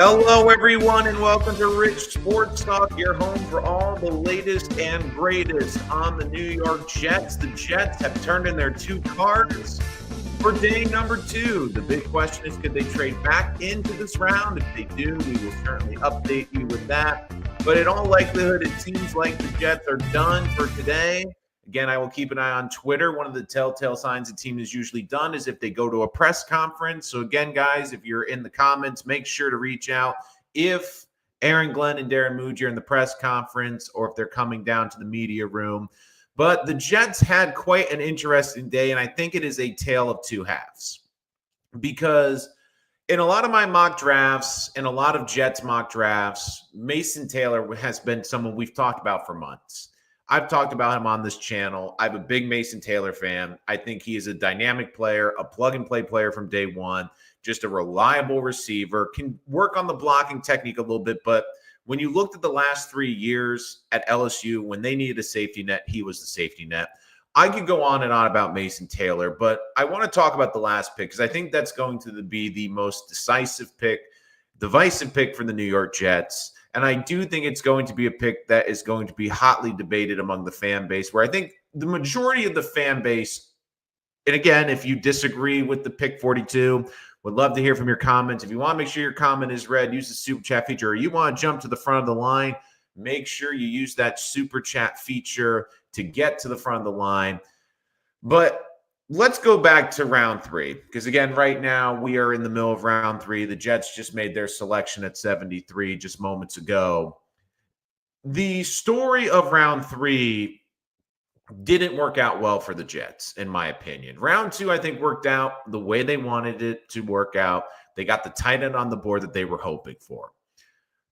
Hello, everyone, and welcome to Rich Sports Talk, your home for all the latest and greatest on the New York Jets. The Jets have turned in their two cards for day number 2. The big question is, could they trade back into this round? If they do, we will certainly update you with that. But in all likelihood, it seems like the Jets are done for today. Again, I will keep an eye on Twitter. One of the telltale signs a team is usually done is if they go to a press conference. So again, guys, if you're in the comments, make sure to reach out if Aaron Glenn and Darren Mooj are in the press conference or if they're coming down to the media room. But the Jets had quite an interesting day, and I think it is a tale of two halves. Because in a lot of my mock drafts and a lot of Jets mock drafts, Mason Taylor has been someone we've talked about for months. I've talked about him on this channel. I'm a big Mason Taylor fan. I think he is a dynamic player, a plug-and-play player from day one, just a reliable receiver, can work on the blocking technique a little bit, but when you looked at the last 3 years at LSU, when they needed a safety net, he was the safety net. I could go on and on about Mason Taylor, but I want to talk about the last pick because I think that's going to be the most divisive pick for the New York Jets. And I do think it's going to be a pick that is going to be hotly debated among the fan base, where I think the majority of the fan base, and again, if you disagree with the pick 42, would love to hear from your comments. If you want to make sure your comment is read, use the super chat feature, or you want to jump to the front of the line, make sure you use that super chat feature to get to the front of the line. But let's go back to round 3, because again, right now we are in the middle of round 3. The Jets just made their selection at 73 just moments ago. The story of round 3 didn't work out well for the Jets, in my opinion. Round 2, I think, worked out the way they wanted it to work out. They got the tight end on the board that they were hoping for.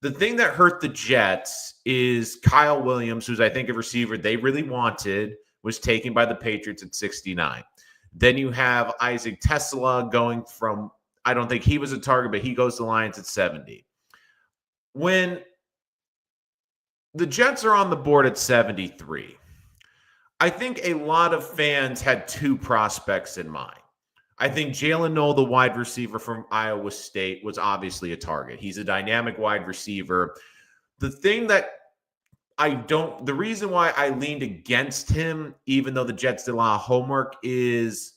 The thing that hurt the Jets is Kyle Williams, who's I think a receiver they really wanted, was taken by the Patriots at 69. Then you have Isaac Tesla going from, I don't think he was a target, but he goes to the Lions at 70. When the Jets are on the board at 73, I think a lot of fans had 2 prospects in mind. I think Jalen Noel, the wide receiver from Iowa State, was obviously a target. He's a dynamic wide receiver. The reason why I leaned against him, even though the Jets did a lot of homework, is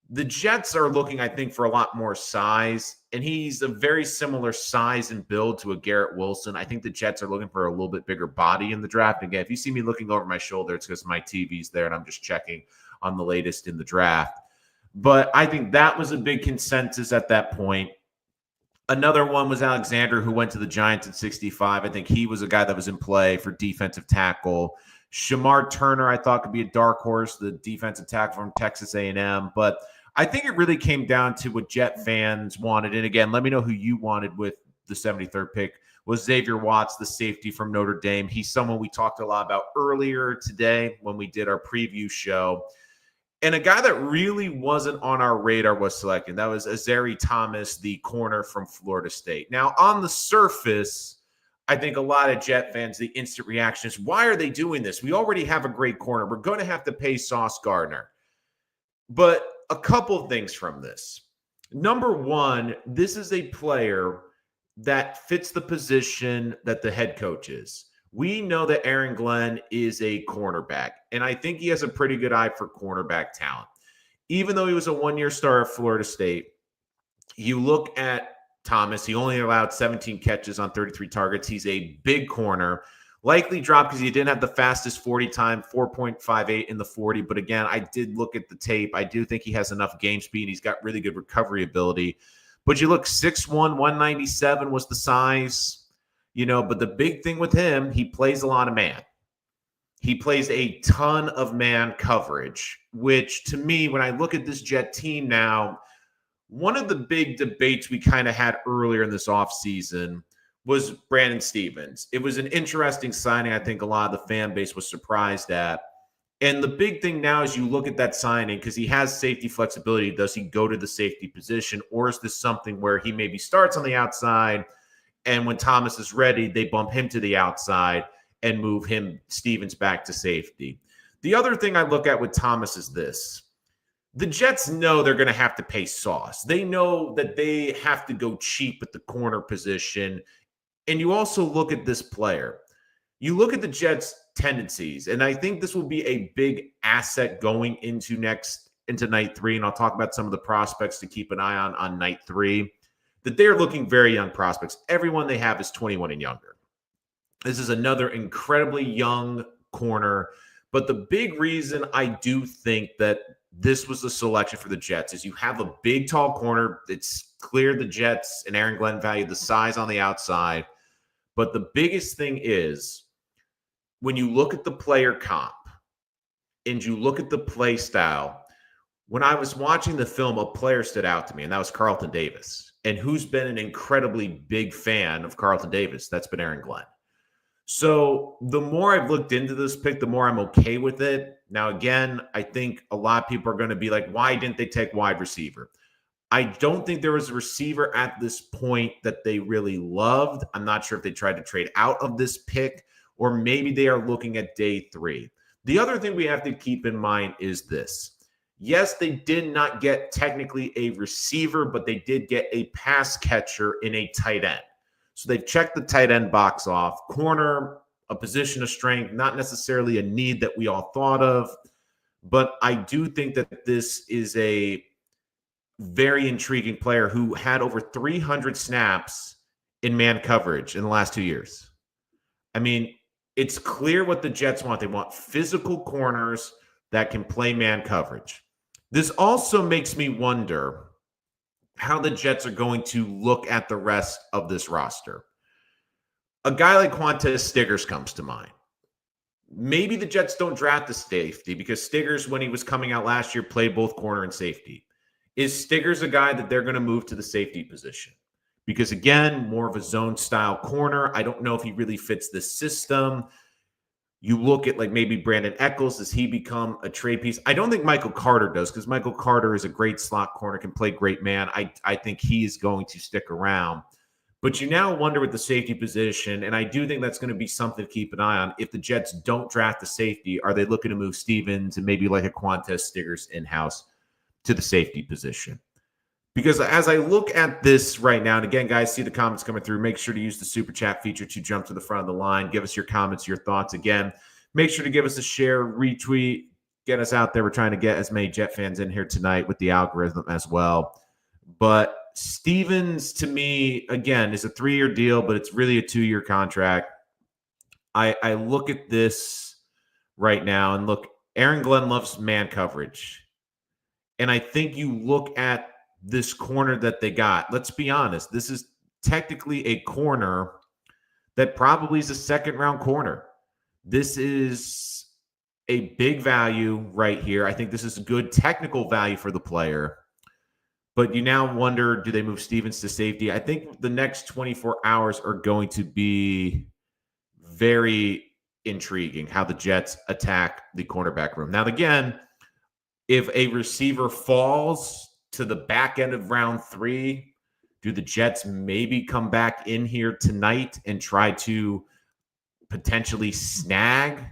the Jets are looking, I think, for a lot more size, and he's a very similar size and build to a Garrett Wilson. I think the Jets are looking for a little bit bigger body in the draft. Again, if you see me looking over my shoulder, it's because my TV's there and I'm just checking on the latest in the draft. But I think that was a big consensus at that point. Another one was Alexander, who went to the Giants at 65. I think he was a guy that was in play for defensive tackle. Shamar Turner, I thought, could be a dark horse, the defensive tackle from Texas A&M. But I think it really came down to what Jet fans wanted. And again, let me know who you wanted with the 73rd pick. Was Xavier Watts, the safety from Notre Dame. He's someone we talked a lot about earlier today when we did our preview show. And a guy that really wasn't on our radar was selected. That was Azareye'h Thomas, the corner from Florida State. Now, on the surface, I think a lot of Jet fans, the instant reaction is, why are they doing this? We already have a great corner. We're going to have to pay Sauce Gardner. But a couple of things from this. Number one, this is a player that fits the position that the head coach is. We know that Aaron Glenn is a cornerback, and I think he has a pretty good eye for cornerback talent. Even though he was a one-year star at Florida State, you look at Thomas, he only allowed 17 catches on 33 targets. He's a big corner. Likely dropped because he didn't have the fastest 40 time, 4.58 in the 40. But again, I did look at the tape. I do think he has enough game speed. He's got really good recovery ability. But you look, 6'1", 197 was the size. But the big thing with him, he plays a lot of man. He plays a ton of man coverage, which to me, when I look at this Jet team now, one of the big debates we kind of had earlier in this offseason was Brandon Stevens. It was an interesting signing. I think a lot of the fan base was surprised at. And the big thing now is you look at that signing because he has safety flexibility. Does he go to the safety position, or is this something where he maybe starts on the outside and when Thomas is ready, they bump him to the outside and move Stevens back to safety? The other thing I look at with Thomas is this. The Jets know they're going to have to pay Sauce. They know that they have to go cheap at the corner position. And you also look at this player. You look at the Jets' tendencies, and I think this will be a big asset going into night 3. And I'll talk about some of the prospects to keep an eye on night 3. That they're looking very young prospects. Everyone they have is 21 and younger. This is another incredibly young corner. But the big reason I do think that this was the selection for the Jets is you have a big, tall corner. It's clear the Jets and Aaron Glenn value the size on the outside. But the biggest thing is when you look at the player comp and you look at the play style, when I was watching the film, a player stood out to me, and that was Carlton Davis. And who's been an incredibly big fan of Carlton Davis? That's been Aaron Glenn. So the more I've looked into this pick, the more I'm okay with it. Now, again, I think a lot of people are going to be like, why didn't they take wide receiver? I don't think there was a receiver at this point that they really loved. I'm not sure if they tried to trade out of this pick, or maybe they are looking at day 3. The other thing we have to keep in mind is this. Yes, they did not get technically a receiver, but they did get a pass catcher in a tight end. So they've checked the tight end box off. Corner, a position of strength, not necessarily a need that we all thought of. But I do think that this is a very intriguing player who had over 300 snaps in man coverage in the last 2 years. I mean, it's clear what the Jets want. They want physical corners that can play man coverage. This also makes me wonder how the Jets are going to look at the rest of this roster. A guy like Quantez Stiggers comes to mind. Maybe the Jets don't draft the safety because Stiggers, when he was coming out last year, played both corner and safety. Is Stiggers a guy that they're going to move to the safety position? Because, again, more of a zone-style corner. I don't know if he really fits this system. You look at, like, maybe Brandon Echols. Does he become a trade piece? I don't think Michael Carter does, because Michael Carter is a great slot corner, can play great man. I think he is going to stick around. But you now wonder with the safety position, and I do think that's going to be something to keep an eye on. If the Jets don't draft the safety, are they looking to move Stevens and maybe like a Quantez Stiggers in-house to the safety position? Because as I look at this right now, and again, guys, see the comments coming through. Make sure to use the super chat feature to jump to the front of the line. Give us your comments, your thoughts. Again, make sure to give us a share, retweet, get us out there. We're trying to get as many Jet fans in here tonight with the algorithm as well. But Stevens, to me, again, is a 3-year deal, but it's really a 2-year contract. I look at this right now and look, Aaron Glenn loves man coverage. And I think you look at this corner that they got. Let's be honest. This is technically a corner that probably is a second-round corner. This is a big value right here. I think this is a good technical value for the player. But you now wonder, do they move Stevens to safety? I think the next 24 hours are going to be very intriguing, how the Jets attack the cornerback room. Now, again, if a receiver falls to the back end of round 3, do the Jets maybe come back in here tonight and try to potentially snag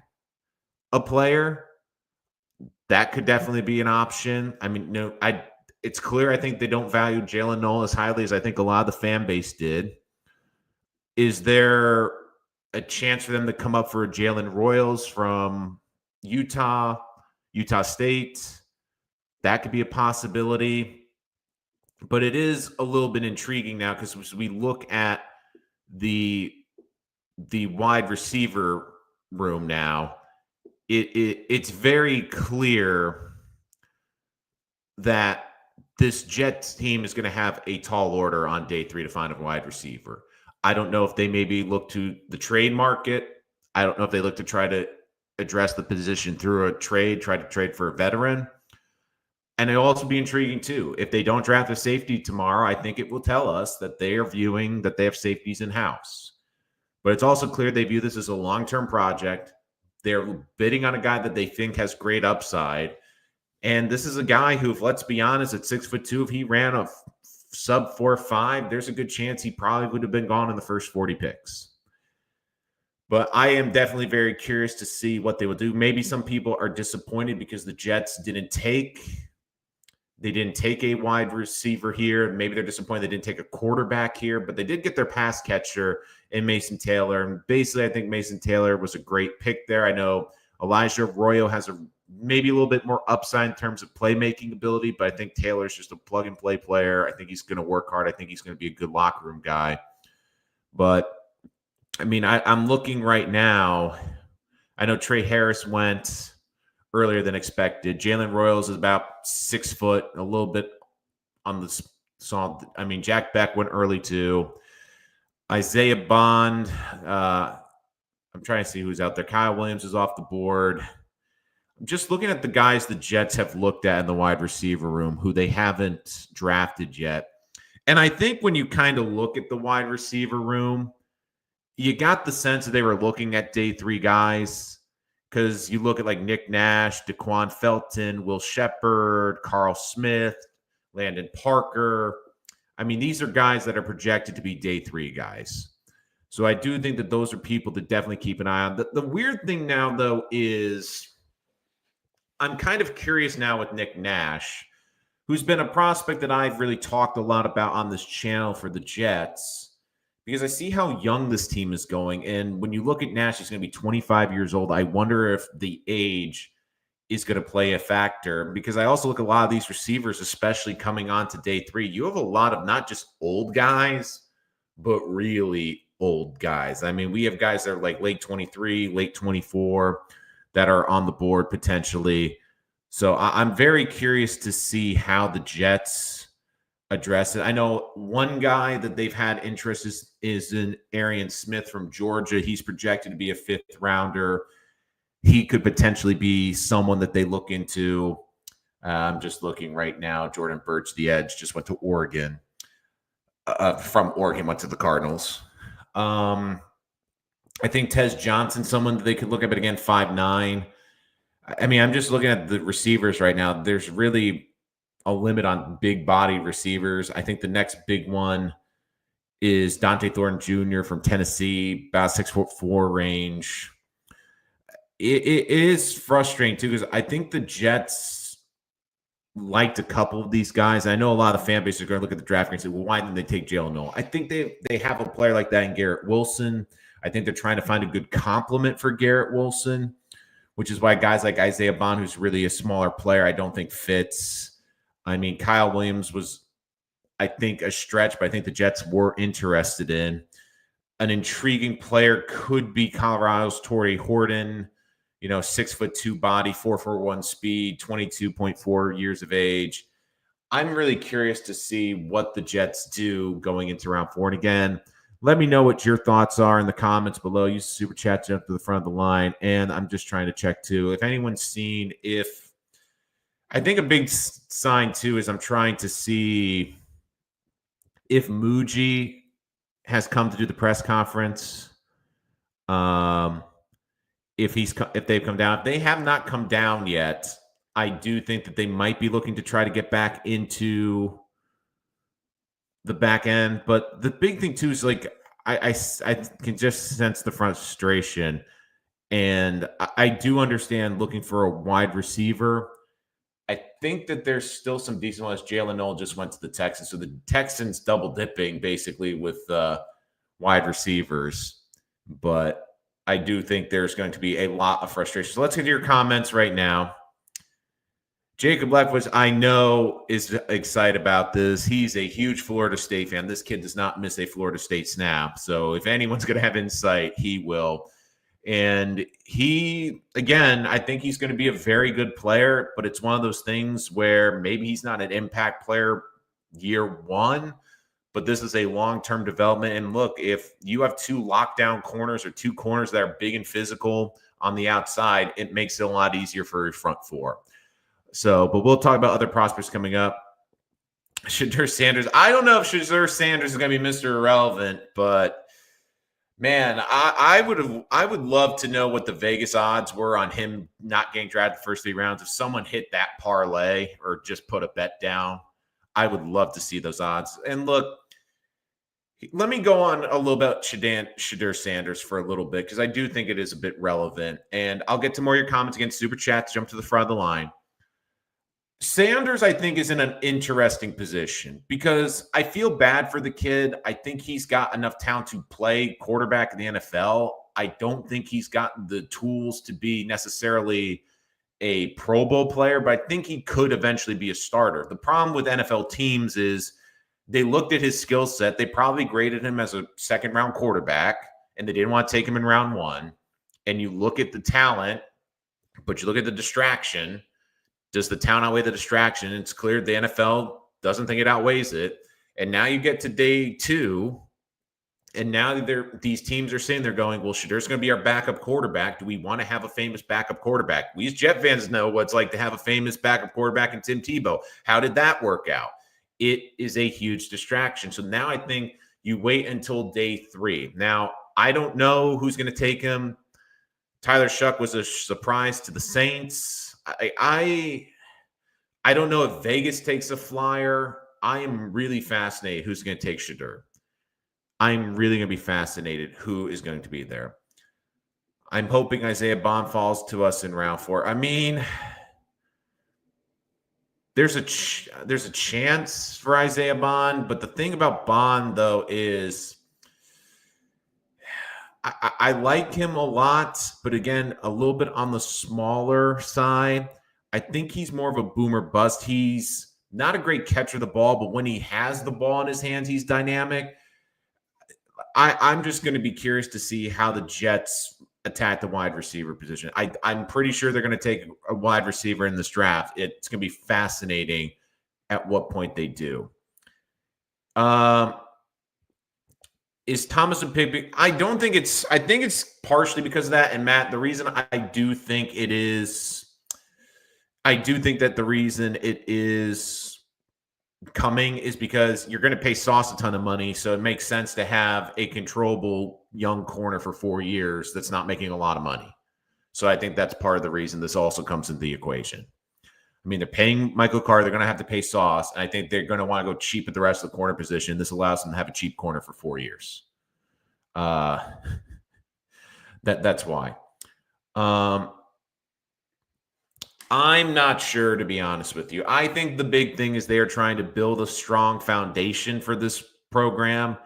a player? That could definitely be an option. I mean, it's clear I think they don't value Jalen Noel as highly as I think a lot of the fan base did. Is there a chance for them to come up for Jalen Royals from Utah State? That could be a possibility. But it is a little bit intriguing now because as we look at the wide receiver room now, it's very clear that this Jets team is going to have a tall order on day 3 to find a wide receiver. I don't know if they maybe look to the trade market. I don't know if they look to try to address the position through a trade, try to trade for a veteran. And it'll also be intriguing, too. If they don't draft a safety tomorrow, I think it will tell us that they are viewing that they have safeties in-house. But it's also clear they view this as a long-term project. They're bidding on a guy that they think has great upside. And this is a guy who, if let's be honest, at 6'2", if he ran a sub 4.5, there's a good chance he probably would have been gone in the first 40 picks. But I am definitely very curious to see what they will do. Maybe some people are disappointed because the Jets didn't take They didn't take a wide receiver here. Maybe they're disappointed they didn't take a quarterback here, but they did get their pass catcher in Mason Taylor. And basically, I think Mason Taylor was a great pick there. I know Elijah Arroyo has maybe a little bit more upside in terms of playmaking ability, but I think Taylor's just a plug-and-play player. I think he's going to work hard. I think he's going to be a good locker room guy. But, I mean, I'm looking right now. I know Trey Harris went earlier than expected. Jalen Royals is about 6 foot, a little bit on the song. I mean, Jack Beck went early too. Isaiah Bond. I'm trying to see who's out there. Kyle Williams is off the board. I'm just looking at the guys the Jets have looked at in the wide receiver room who they haven't drafted yet. And I think when you kind of look at the wide receiver room, you got the sense that they were looking at day 3 guys. Because you look at like Nick Nash, Daquan Felton, Will Shepard, Carl Smith, Landon Parker. I mean, these are guys that are projected to be day 3 guys. So I do think that those are people to definitely keep an eye on. The weird thing now, though, is I'm kind of curious now with Nick Nash, who's been a prospect that I've really talked a lot about on this channel for the Jets, because I see how young this team is going. And when you look at Nash, he's going to be 25 years old. I wonder if the age is going to play a factor, because I also look at a lot of these receivers, especially coming on to day 3. You have a lot of not just old guys, but really old guys. I mean, we have guys that are like late 23, late 24 that are on the board potentially. So I'm very curious to see how the Jets address it. I know one guy that they've had interest is in Arian Smith from Georgia. He's projected to be a 5th rounder. He could potentially be someone that they look into. I'm just looking right now. Jordan Birch, the edge, just went to Oregon. From Oregon, went to the Cardinals. I think Tez Johnson, someone that they could look at, but again, 5'9". I mean, I'm just looking at the receivers right now. There's really a limit on big body receivers. I think the next big one is Dante Thornton Jr. from Tennessee, about 6'4" range. It is frustrating too, because I think the Jets liked a couple of these guys. I know a lot of fan bases are going to look at the draft and say, well, why didn't they take Jalen Noel? I think they have a player like that in Garrett Wilson. I think they're trying to find a good complement for Garrett Wilson, which is why guys like Isaiah Bond, who's really a smaller player, I don't think fits. I mean, Kyle Williams was, I think, a stretch, but I think the Jets were interested in. An intriguing player could be Colorado's Torrey Horton, 6'2" body, 4.41 speed, 22.4 years of age. I'm really curious to see what the Jets do going into round 4. And again, let me know what your thoughts are in the comments below. Use the super chat to jump to the front of the line. And I'm just trying to check too, if anyone's seen I think a big sign, too, is I'm trying to see if Muji has come to do the press conference. If they've come down. If they have not come down yet, I do think that they might be looking to try to get back into the back end. But the big thing, too, is like I can just sense the frustration. And I do understand looking for a wide receiver. I think that there's still some decent ones. Jalen Noel just went to the Texans. So the Texans double dipping basically with wide receivers. But I do think there's going to be a lot of frustration. So let's get to your comments right now. Jacob Leftwich, I know, is excited about this. He's a huge Florida State fan. This kid does not miss a Florida State snap. So if anyone's going to have insight, he will. And he, again, I think he's going to be a very good player, but it's one of those things where maybe he's not an impact player year 1, but this is a long-term development. And look, if you have 2 lockdown corners or 2 corners that are big and physical on the outside, it makes it a lot easier for your front 4. So, but we'll talk about other prospects coming up. Shadur Sanders. I don't know if Shadur Sanders is going to be Mr. Irrelevant, but man, I would love to know what the Vegas odds were on him not getting drafted the first 3 rounds. If someone hit that parlay or just put a bet down, I would love to see those odds. And look, let me go on a little about Shadur Sanders for a little bit, because I do think it is a bit relevant. And I'll get to more of your comments again. Super chat to jump to the front of the line. Sanders, I think, is in an interesting position because I feel bad for the kid. I think he's got enough talent to play quarterback in the NFL. I don't think he's got the tools to be necessarily a Pro Bowl player, but I think he could eventually be a starter. The problem with NFL teams is they looked at his skill set. They probably graded him as a second round quarterback, and they didn't want to take him in round one. And you look at the talent, but you look at the distraction. Does the talent outweigh the distraction? It's clear the NFL doesn't think it outweighs it. And now you get to day two, and now these teams are saying they're going, well, Shadir's going to be our backup quarterback. Do we want to have a famous backup quarterback? We as Jet fans know what it's like to have a famous backup quarterback in Tim Tebow. How did that work out? It is a huge distraction. So now I think you wait until day three. Now, I don't know who's going to take him. Tyler Shuck was a surprise to the Saints. I don't know if Vegas takes a flyer. I am really fascinated who's going to take Shadir. I'm really going to be fascinated who is going to be there. I'm hoping Isaiah Bond falls to us in round 4. I mean, there's a chance for Isaiah Bond, but the thing about Bond, though, is I like him a lot, but again, a little bit on the smaller side. I think he's more of a boomer bust. He's not a great catcher of the ball, but when he has the ball in his hands, he's dynamic. I'm just going to be curious to see how the Jets attack the wide receiver position. I'm pretty sure they're going to take a wide receiver in this draft. It's going to be fascinating at what point they do. Is Thomas a pick? I don't think it's. I think it's partially because of that. And Matt, the reason I do think it is, I do think that the reason it is coming is because you're going to pay Sauce a ton of money, so it makes sense to have a controllable young corner for 4 years that's not making a lot of money. So I think that's part of the reason this also comes into the equation. I mean, they're paying Michael Carter. They're going to have to pay Sauce, and I think they're going to want to go cheap at the rest of the corner position. This allows them to have a cheap corner for 4 years. That's why. I'm not sure, to be honest with you. I think the big thing is they are trying to build a strong foundation for this program.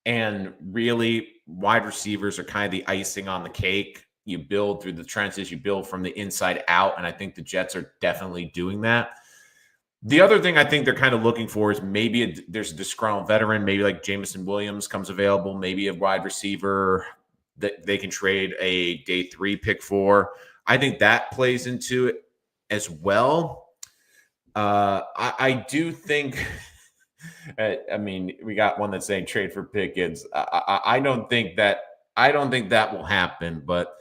And really, wide receivers are kind of the icing on the cake. You build through the trenches, you build from the inside out. And I think the Jets are definitely doing that. The other thing I think they're kind of looking for is maybe there's a disgruntled veteran, maybe like Jameson Williams comes available, maybe a wide receiver that they can trade a day 3 pick for. I think that plays into it as well. I do think, I mean, we got one that's saying trade for Pickens. I don't think that will happen, but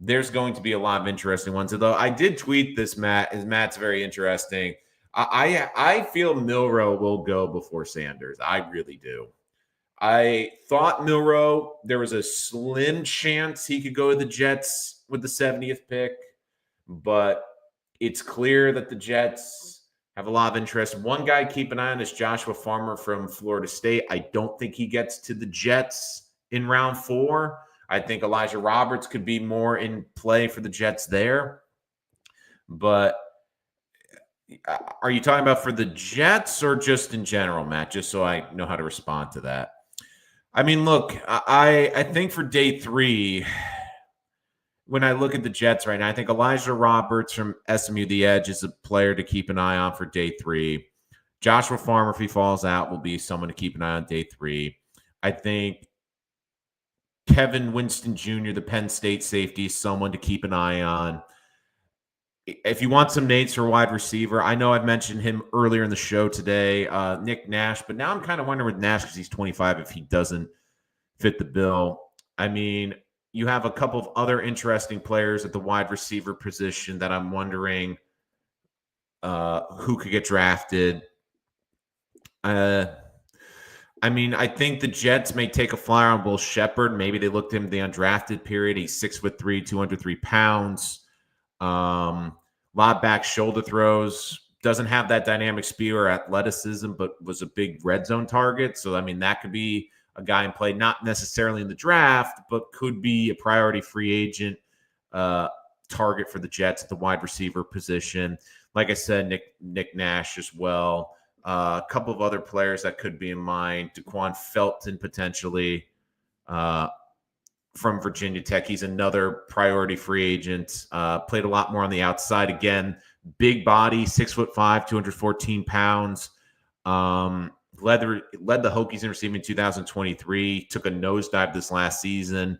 there's going to be a lot of interesting ones. Although I did tweet this, Matt's very interesting. I feel Milroe will go before Sanders. I really do. I thought Milroe, there was a slim chance he could go to the Jets with the 70th pick, but it's clear that the Jets have a lot of interest. One guy to keep an eye on is Joshua Farmer from Florida State. I don't think he gets to the Jets in round 4. I think Elijah Roberts could be more in play for the Jets there. But are you talking about for the Jets or just in general, Matt? Just so I know how to respond to that. I mean, look, I think for day 3, when I look at the Jets right now, I think Elijah Roberts from SMU, the edge, is a player to keep an eye on for day 3. Joshua Farmer, if he falls out, will be someone to keep an eye on day 3. I think Kevin Winston Jr., the Penn State safety, is someone to keep an eye on. If you want some names for wide receiver, I know I've mentioned him earlier in the show today, Nick Nash, but now I'm kind of wondering with Nash because he's 25 if he doesn't fit the bill. I mean, you have a couple of other interesting players at the wide receiver position that I'm wondering who could get drafted. I mean, I think the Jets may take a flyer on Will Shepard. Maybe they looked at him in the undrafted period. He's 6'3", 203 pounds. Lot back shoulder throws. Doesn't have that dynamic speed or athleticism, but was a big red zone target. So, I mean, that could be a guy in play, not necessarily in the draft, but could be a priority free agent target for the Jets at the wide receiver position. Like I said, Nick Nash as well. A couple of other players that could be in mind. Daquan Felton potentially from Virginia Tech. He's another priority free agent. Played a lot more on the outside. Again, big body, 6'5", 214 pounds. Led the Hokies in receiving in 2023. Took a nosedive this last season.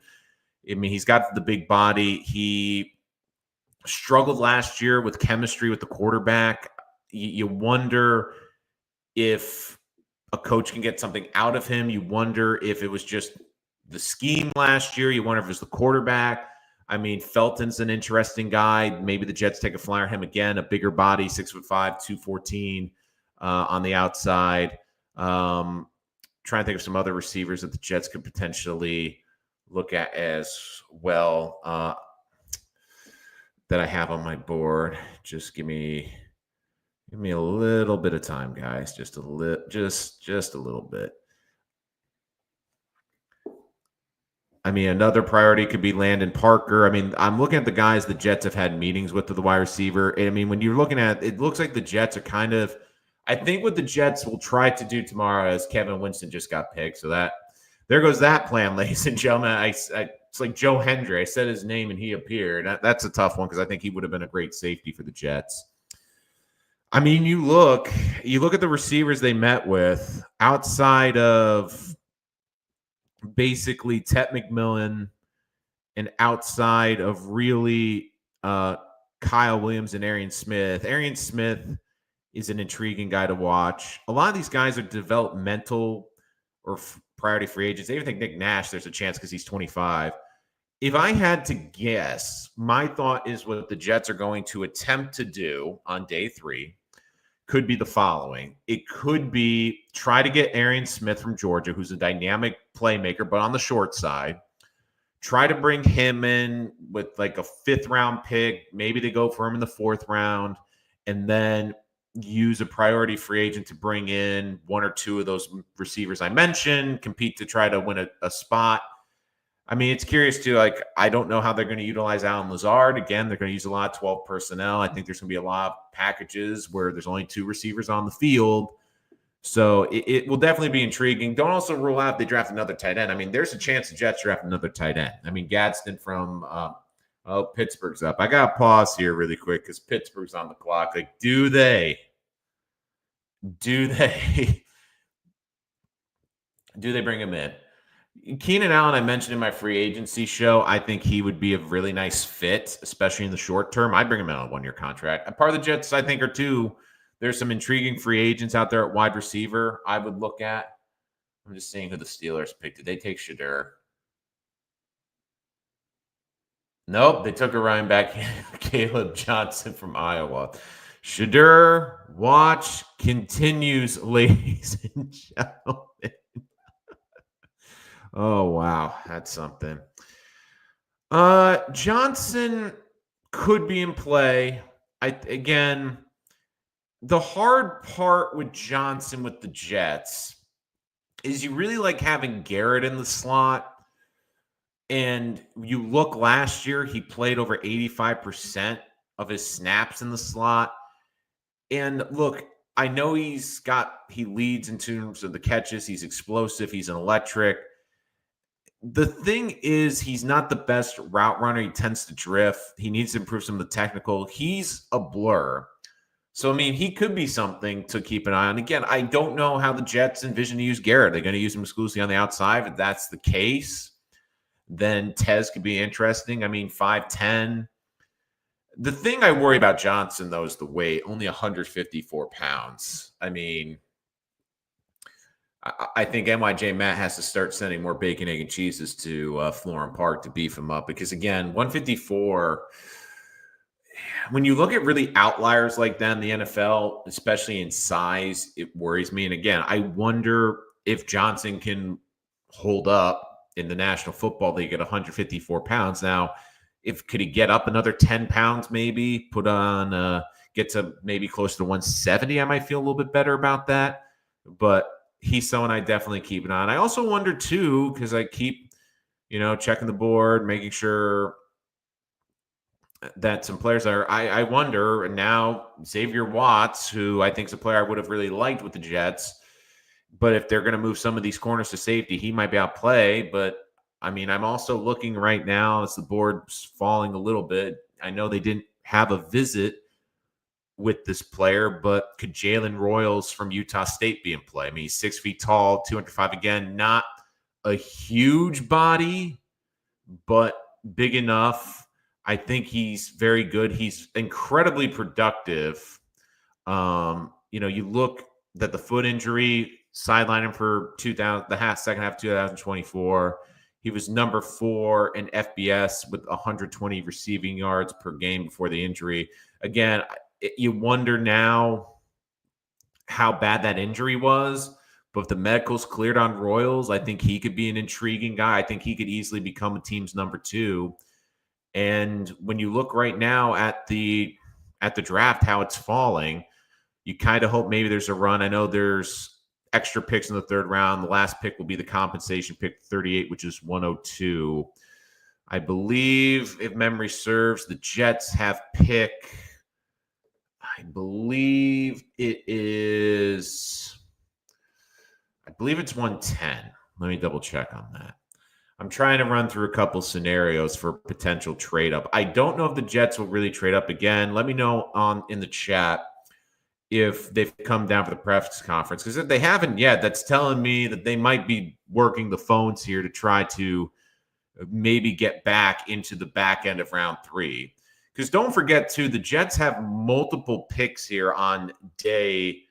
I mean, he's got the big body. He struggled last year with chemistry with the quarterback. You wonder if a coach can get something out of him. You wonder if it was just the scheme last year. You wonder if it was the quarterback. I mean, Felton's an interesting guy. Maybe the Jets take a flyer on him again. A bigger body, 6'5", 214 on the outside. Trying to think of some other receivers that the Jets could potentially look at as well that I have on my board. Just give me a little bit of time, guys. Just a little bit. I mean, another priority could be Landon Parker. I mean, I'm looking at the guys the Jets have had meetings with the wide receiver. I mean, when you're looking at it, looks like the Jets are kind of – I think what the Jets will try to do tomorrow is Kevin Winston just got picked. So there goes that plan, ladies and gentlemen. It's like Joe Hendry. I said his name and he appeared. That's a tough one because I think he would have been a great safety for the Jets. I mean, you look at the receivers they met with outside of basically Tet McMillan and outside of really Kyle Williams and Arian Smith. Arian Smith is an intriguing guy to watch. A lot of these guys are developmental or priority free agents. I even think Nick Nash, there's a chance because he's 25. If I had to guess, my thought is what the Jets are going to attempt to do on day 3 could be the following. It could be try to get Arian Smith from Georgia, who's a dynamic playmaker, but on the short side. Try to bring him in with like a 5th round pick. Maybe they go for him in the 4th round, and then use a priority free agent to bring in 1 or 2 of those receivers I mentioned, compete to try to win a spot. I mean, it's curious too. Like, I don't know how they're going to utilize Allen Lazard. Again, they're going to use a lot of 12 personnel. I think there's going to be a lot of packages where there's only 2 receivers on the field. So it will definitely be intriguing. Don't also rule out they draft another tight end. I mean, there's a chance the Jets draft another tight end. I mean, Gadsden from Pittsburgh's up. I got to pause here really quick because Pittsburgh's on the clock. Like, do they bring him in? Keenan Allen, I mentioned in my free agency show, I think he would be a really nice fit, especially in the short term. I'd bring him in on a 1-year contract. A part of the Jets, I think, are too. There's some intriguing free agents out there at wide receiver I would look at. I'm just seeing who the Steelers picked. Did they take Shadur? Nope, they took a running back, Caleb Johnson from Iowa. Shadur watch continues, ladies and gentlemen. Oh, wow. That's something. Johnson could be in play. Again, the hard part with Johnson with the Jets is you really like having Garrett in the slot. And you look last year, he played over 85% of his snaps in the slot. And look, I know he leads in terms of the catches. He's explosive. He's an electric. The thing is, he's not the best route runner. He tends to drift. He needs to improve some of the technical. He's a blur. So, I mean, he could be something to keep an eye on. Again, I don't know how the Jets envision to use Garrett. They're going to use him exclusively on the outside. If that's the case, then Tez could be interesting. I mean, 5'10". The thing I worry about Johnson, though, is the weight. Only 154 pounds. I mean, I think NYJ Matt has to start sending more bacon, egg, and cheeses to Florham Park to beef him up because, again, 154, when you look at really outliers like that in the NFL, especially in size, it worries me. And, again, I wonder if Johnson can hold up in the National Football League at 154 pounds. Now, could he get up another 10 pounds maybe, get to maybe close to 170, I might feel a little bit better about that. But he's someone I definitely keep an eye on. I also wonder, too, because I keep, checking the board, making sure that some players are. I wonder, and now Xavier Watts, who I think is a player I would have really liked with the Jets, but if they're going to move some of these corners to safety, he might be outplay. But I mean, I'm also looking right now as the board's falling a little bit. I know they didn't have a visit with this player, but could Jalen Royals from Utah State be in play? I mean, he's 6 feet tall, 205 again, not a huge body, but big enough. I think he's very good. He's incredibly productive. You look at the foot injury, sidelined him for second half of 2024. He was number 4 in FBS with 120 receiving yards per game before the injury. Again, you wonder now how bad that injury was. But if the medical's cleared on Royals, I think he could be an intriguing guy. I think he could easily become a team's number 2. And when you look right now at the draft, how it's falling, you kind of hope maybe there's a run. I know there's extra picks in the 3rd round. The last pick will be the compensation pick 38, which is 102. I believe, if memory serves, the Jets have pick. I believe it's 110. Let me double check on that. I'm trying to run through a couple scenarios for potential trade up. I don't know if the Jets will really trade up again. Let me know in the chat if they've come down for the press conference, because if they haven't yet, that's telling me that they might be working the phones here to try to maybe get back into the back end of round 3. Because don't forget too, the Jets have multiple picks here on day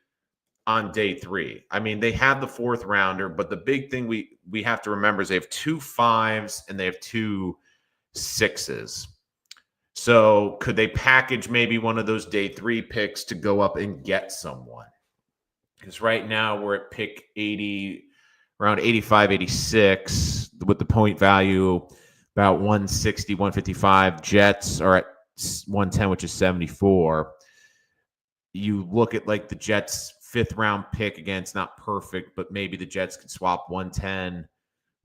3. I mean, they have the 4th rounder, but the big thing we have to remember is they have 2 5s and they have 2 6s. So could they package maybe one of those day 3 picks to go up and get someone? Because right now we're at pick 80, around 85, 86, with the point value about 160, 155. Jets are at 110, which is 74. You look at like the Jets' 5th round pick. Again, it's not perfect, but maybe the Jets could swap 110,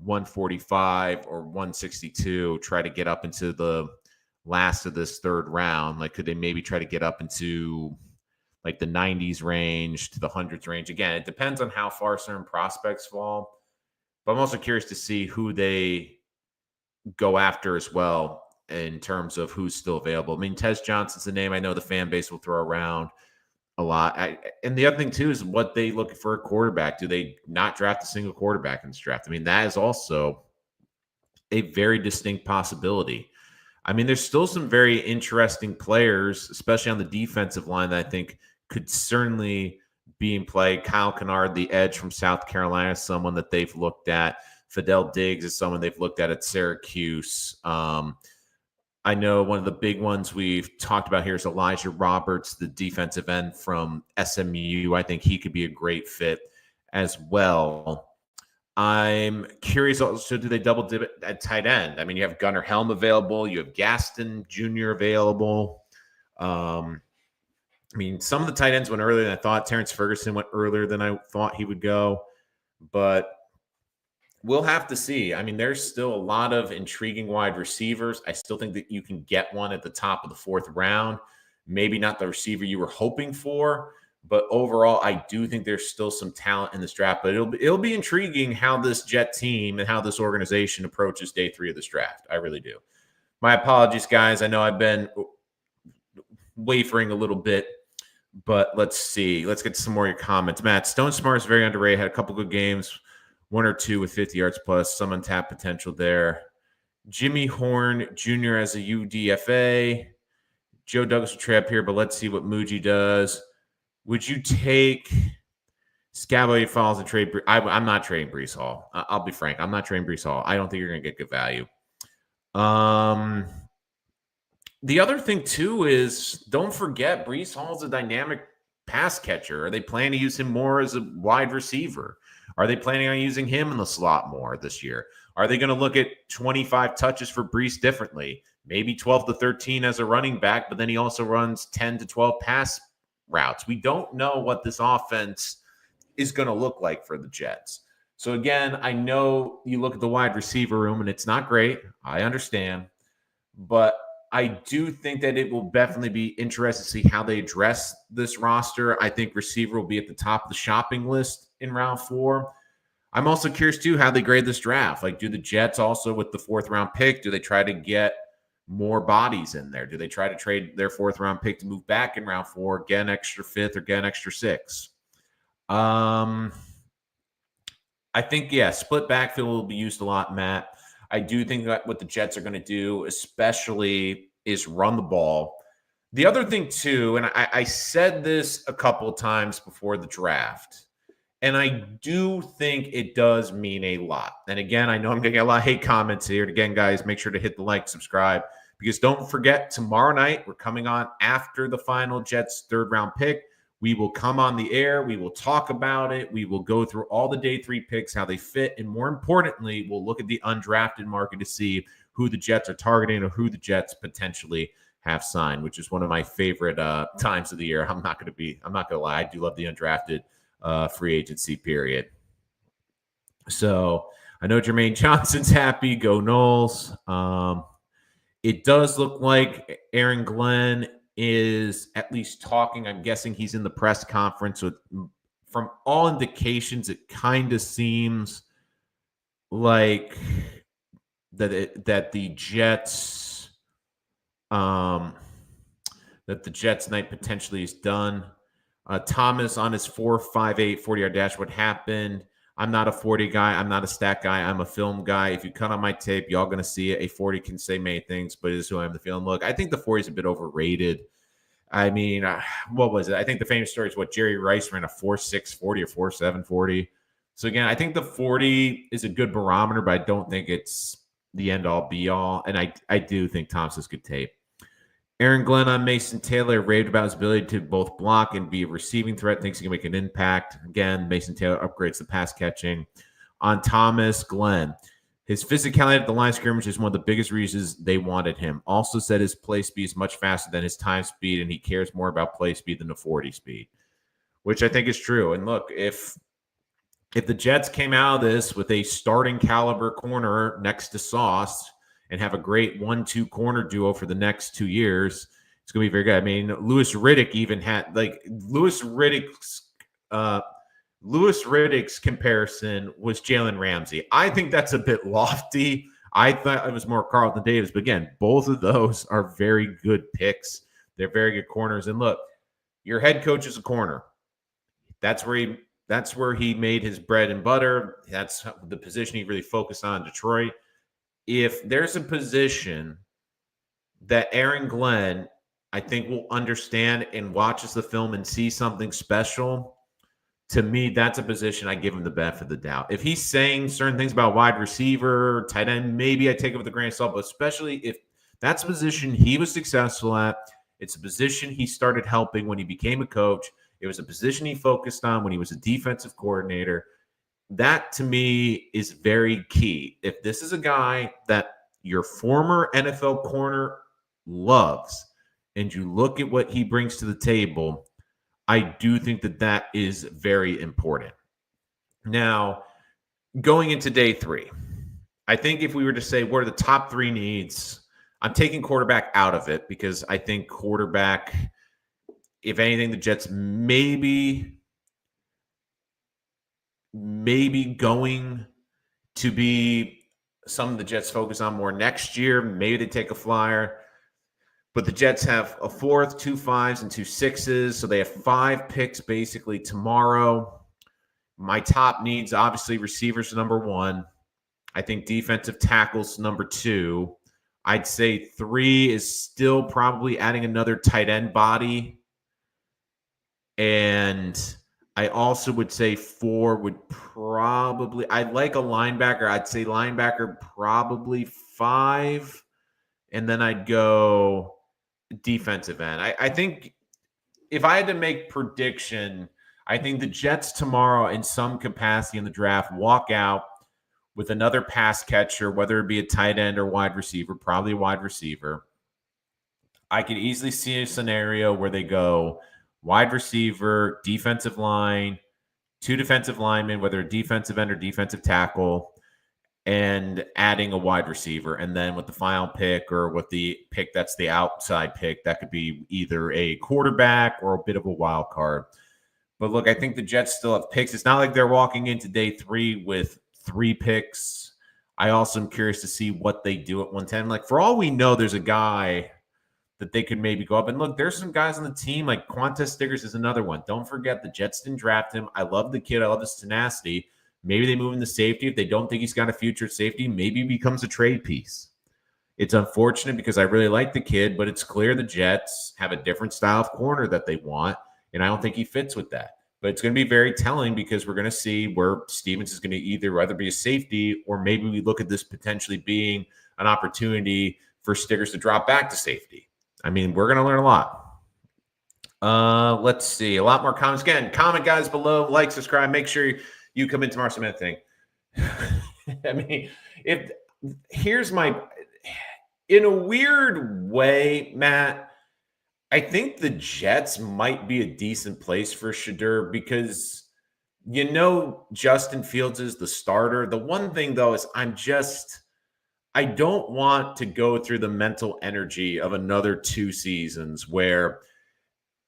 145, or 162, try to get up into the last of this 3rd round. Like, could they maybe try to get up into like the 90s range to the hundreds range? Again, it depends on how far certain prospects fall, but I'm also curious to see who they go after as well in terms of who's still available. I mean, Tez Johnson's a name I know the fan base will throw around a lot. And the other thing too is what they look for a quarterback. Do they not draft a single quarterback in this draft? I mean, that is also a very distinct possibility. I mean, there's still some very interesting players, especially on the defensive line, that I think could certainly be in play. Kyle Kennard, the edge from South Carolina, someone that they've looked at. Fidel Diggs is someone they've looked at Syracuse. I know one of the big ones we've talked about here is Elijah Roberts, the defensive end from SMU. I think he could be a great fit as well. I'm curious also, do they double dip at tight end? I mean, you have Gunnar Helm available. You have Gaston Jr. available. I mean, some of the tight ends went earlier than I thought. Terrence Ferguson went earlier than I thought he would go. But we'll have to see. I mean, there's still a lot of intriguing wide receivers. I still think that you can get one at the top of the 4th round. Maybe not the receiver you were hoping for, but overall, I do think there's still some talent in this draft. But it'll be intriguing how this Jet team and how this organization approaches day 3 of this draft. I really do. My apologies, guys. I know I've been wavering a little bit, but let's see. Let's get some more of your comments. Matt, Stone Smart is very underrated. Had a couple good games. 1 or 2 with 50 yards plus, some untapped potential there. Jimmy Horn Jr. as a UDFA. Joe Douglas will trade up here, but let's see what Muji does. Would you take Scabo Falls and trade? I'm not trading Breece Hall. I'll be frank. I'm not trading Breece Hall. I don't think you're going to get good value. The other thing, too, is don't forget Breece Hall's a dynamic pass catcher. Are they planning to use him more as a wide receiver? Are they planning on using him in the slot more this year? Are they going to look at 25 touches for Breece differently? Maybe 12 to 13 as a running back, but then he also runs 10 to 12 pass routes. We don't know what this offense is going to look like for the Jets. So again, I know you look at the wide receiver room and it's not great. I understand. But I do think that it will definitely be interesting to see how they address this roster. I think receiver will be at the top of the shopping list in round 4. I'm also curious too how they grade this draft. Like, do the Jets also with the 4th round pick, do they try to get more bodies in there? Do they try to trade their 4th round pick to move back in round 4, get an extra 5th or get an extra 6? I think, split backfield will be used a lot, Matt. I do think that what the Jets are going to do, especially, is run the ball. The other thing, too, and I said this a couple of times before the draft, and I do think it does mean a lot. And again, I know I'm going to get a lot of hate comments here. And again, guys, make sure to hit the like, subscribe, because don't forget, tomorrow night, we're coming on after the final Jets 3rd round pick. We will come on the air. We will talk about it. We will go through all the day 3 picks, how they fit. And more importantly, we'll look at the undrafted market to see who the Jets are targeting or who the Jets potentially have signed, which is one of my favorite times of the year. I'm not going to lie. I do love the undrafted free agency period. So I know Jermaine Johnson's happy. Go Knowles. It does look like Aaron Glenn is at least talking. I'm guessing he's in the press conference. So from all indications, it kind of seems like that the Jets night potentially is done. Thomas on his 4.58 40-yard dash. What happened? I'm not a 40 guy. I'm not a stat guy. I'm a film guy. If you cut on my tape, y'all going to see it. A 40 can say many things, but it is who I am, the film. Look, I think the 40 is a bit overrated. I mean, what was it? I think the famous story is what Jerry Rice ran a 4.6 40 or 4.7 40. So again, I think the 40 is a good barometer, but I don't think it's the end-all, be-all. And I do think Thomas is good tape. Aaron Glenn on Mason Taylor raved about his ability to both block and be a receiving threat, thinks he can make an impact. Again, Mason Taylor upgrades the pass catching. On Thomas Glenn, his physicality at the line of scrimmage is one of the biggest reasons they wanted him. Also said his play speed is much faster than his time speed, and he cares more about play speed than the 40 speed, which I think is true. And look, if the Jets came out of this with a starting caliber corner next to Sauce and have a great 1-2 corner duo for the next 2 years, it's going to be very good. I mean, Louis Riddick even had Louis Riddick's comparison was Jalen Ramsey. I think that's a bit lofty. I thought it was more Carlton Davis. But again, both of those are very good picks. They're very good corners. And look, your head coach is a corner. That's where he made his bread and butter. That's the position he really focused on in Detroit. If there's a position that Aaron Glenn, I think, will understand and watches the film and see something special, to me, that's a position I give him the benefit of the doubt. If he's saying certain things about wide receiver, tight end, maybe I take it with a grain of salt, but especially if that's a position he was successful at, it's a position he started helping when he became a coach. It was a position he focused on when he was a defensive coordinator. That, to me, is very key. If this is a guy that your former NFL corner loves, and you look at what he brings to the table, I do think that is very important. Now, going into day 3, I think if we were to say what are the top 3 needs, I'm taking quarterback out of it because I think quarterback, if anything, the Jets maybe going to be some of the Jets focus on more next year. Maybe they take a flyer. But the Jets have a 4th, 2 5s, and 2 6s. So they have 5 picks basically tomorrow. My top needs, obviously, receivers number 1. I think defensive tackles number 2. I'd say 3 is still probably adding another tight end body. And I also would say 4 would probably – I'd like a linebacker. I'd say linebacker probably 5. And then I'd go defensive end. I think if I had to make prediction, I think the Jets tomorrow in some capacity in the draft walk out with another pass catcher, whether it be a tight end or wide receiver, probably a wide receiver. I could easily see a scenario where they go wide receiver, defensive line, 2 defensive linemen, whether a defensive end or defensive tackle, and adding a wide receiver. And then with the final pick or with the pick that's the outside pick, that could be either a quarterback or a bit of a wild card. But look, I think the Jets still have picks. It's not like they're walking into day 3 with 3 picks. I also am curious to see what they do at 110. Like, for all we know, there's a guy that they could maybe go up. And look, there's some guys on the team, like Quantez Stiggers is another one. Don't forget the Jets didn't draft him. I love the kid. I love his tenacity. Maybe they move him to safety. If they don't think he's got a future at safety, maybe he becomes a trade piece. It's unfortunate because I really like the kid, but it's clear the Jets have a different style of corner that they want, and I don't think he fits with that. But it's going to be very telling because we're going to see where Stevens is going to either be a safety or maybe we look at this potentially being an opportunity for Stiggers to drop back to safety. I mean, we're going to learn a lot. Let's see. A lot more comments. Again, comment, guys, below. Like, subscribe. Make sure you come in tomorrow. Some thing. I mean, in a weird way, Matt, I think the Jets might be a decent place for Shedeur because, Justin Fields is the starter. The one thing, though, is I don't want to go through the mental energy of another 2 seasons where